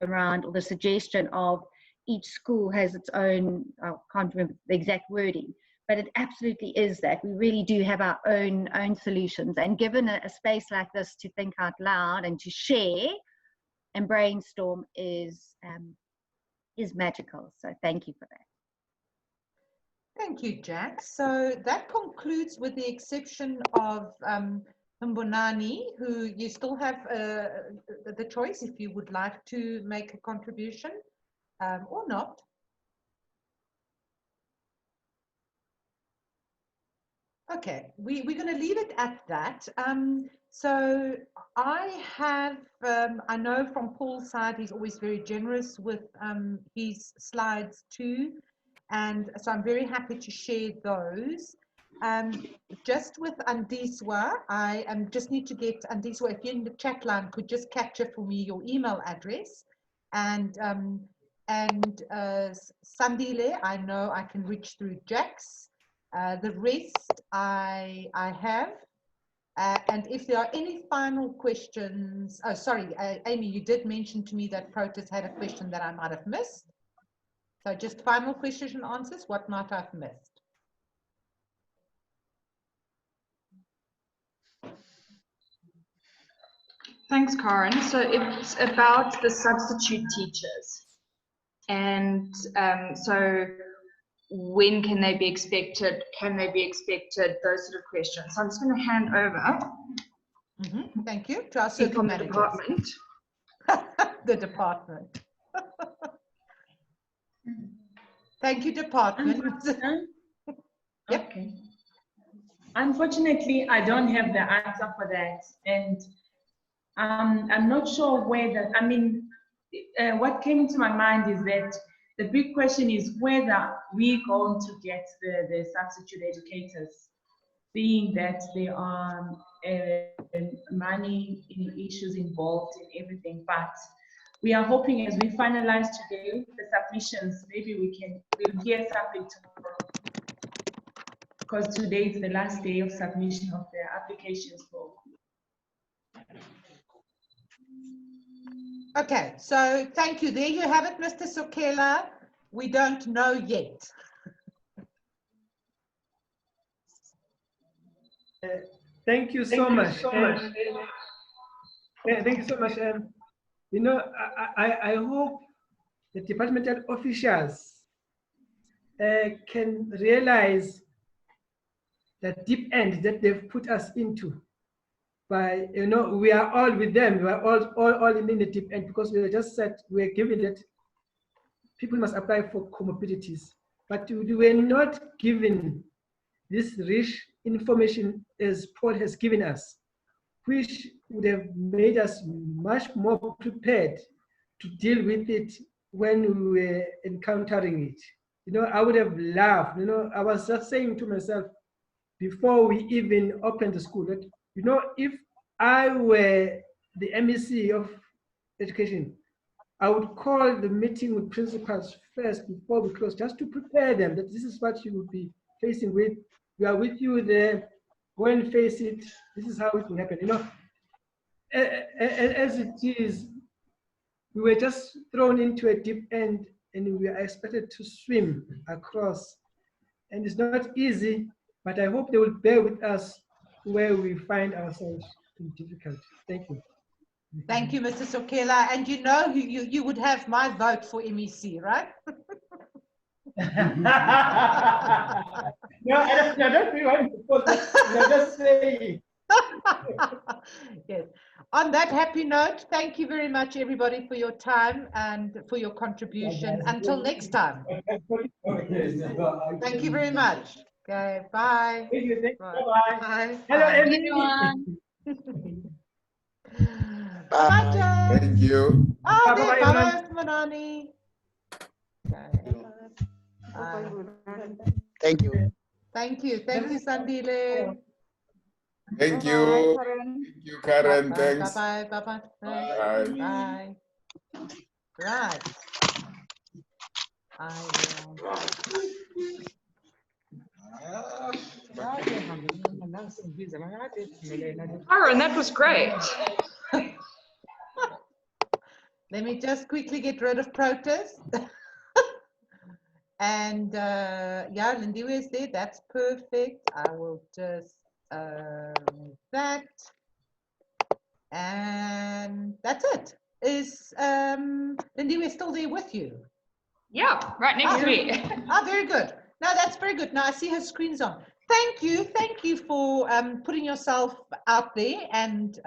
around, or the suggestion of each school has its own, I can't remember the exact wording, but it absolutely is that we really do have our own solutions, and given a space like this to think out loud and to share and brainstorm is magical. So thank you for that. Thank you, Jack. So that concludes, with the exception of Mbonani, who you still have the choice if you would like to make a contribution or not. Okay, we're going to leave it at that. So I have, I know from Paul's side, he's always very generous with his slides too. And so I'm very happy to share those. Just with Andiswa, I just need to get Andiswa, if you're in the chat line, could just capture for me your email address. And Sandile, I know I can reach through Jack's. The rest I have. And if there are any final questions, oh, sorry, Amy, you did mention to me that Protus had a question that I might have missed. So just final question and answers, what might I have missed? Thanks, Karen. So it's about the substitute teachers. And so when can they be expected? Can they be expected? Those sort of questions. So I'm just going to hand over Thank you. To our From circuit the managers. department. The department. Thank you, department. Okay. Unfortunately, I don't have the answer for that, and I'm not sure whether. I mean, what came into my mind is that the big question is whether we're going to get the substitute educators, being that there are money issues involved in everything. But we are hoping as we finalize today the submissions, maybe we'll hear something tomorrow, because today is the last day of submission of the applications for. Okay, so thank you. There you have it, Mr. Sokela. We don't know yet. Thank you so much. Thank you so much. You know, I hope the departmental officials can realize the deep end that they've put us into. By, you know, we are all with them. We are all in the deep end, because we are just said, we are given that people must apply for comorbidities, but we were not given this rich information as Paul has given us, which would have made us much more prepared to deal with it when we were encountering it. You know, I would have laughed. You know, I was just saying to myself before we even opened the school that, you know, if I were the MEC of education, I would call the meeting with principals first before we close, just to prepare them that this is what you will be facing with. We are with you there. Go and face it. This is how it will happen. You know, as it is, we were just thrown into a deep end, and we are expected to swim across. And it's not easy, but I hope they will bear with us where we find ourselves in difficulty. Thank you. Thank you, Mr. Sokela. And you know, you would have my vote for MEC, right? No, I don't really want to put that. I'm just saying. Yes. On that happy note, thank you very much, everybody, for your time and for your contribution. Until next time. Thank you very much. Okay, bye. Thank you. Bye. Bye. Bye. Hello, Bye. everyone. Bye, Joe. Thank you. Oh, Bye, there, bye, bye, Manani. Bye. Thank you. Thank you. Thank you, Sandile. Thank you. Thank you, Karen. Thanks. Bye. Bye. Bye. Bye. Right. I Aaron, that was great. Let me just quickly get rid of protest. And yeah, Lindiwe is there. That's perfect. I will just that. And that's it. Is Lindiwe still there with you? Yeah, right next to me. Oh, very good. No, that's very good. Now I see her screen's on. Thank you for putting yourself out there and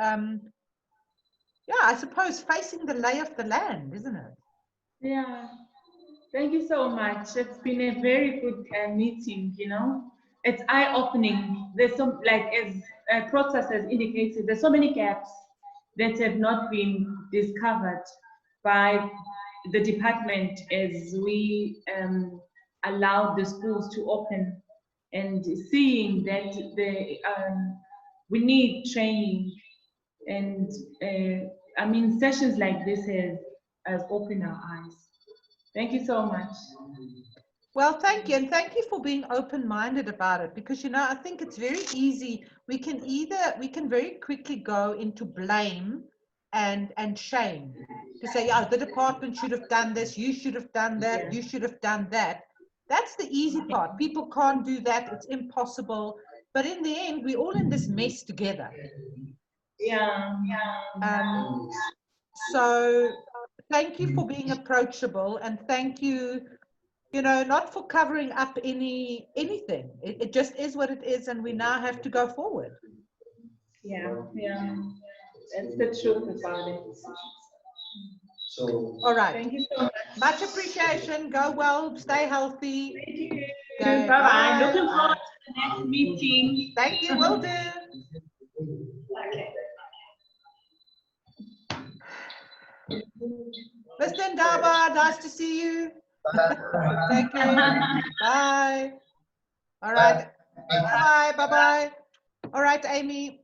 yeah, I suppose facing the lay of the land, isn't it? Yeah, thank you so much. It's been a very good meeting, you know. It's eye-opening. There's some, like as Protas has indicated, there's so many gaps that have not been discovered by the department as we allowed the schools to open, and seeing that we need training, and I mean sessions like this has opened our eyes. Thank you so much. Well, thank you, and thank you for being open-minded about it, because you know I think it's very easy. We can very quickly go into blame and shame to say, yeah, the department should have done this, you should have done that, you should have done that. That's the easy part. People can't do that. It's impossible. But in the end, we're all in this mess together. Yeah. So thank you for being approachable, and thank you, you know, not for covering up anything. It just is what it is, and we now have to go forward. Yeah, yeah. That's the truth about it. All right. Thank you so much. Much appreciation. Go well. Stay healthy. Thank you. Okay, Bye-bye. bye. Looking forward to the next meeting. Thank you. Will do. Okay. Mr. Ndaba, nice to see you. Take care. Bye. All right. Bye. Bye-bye. All right, Amy.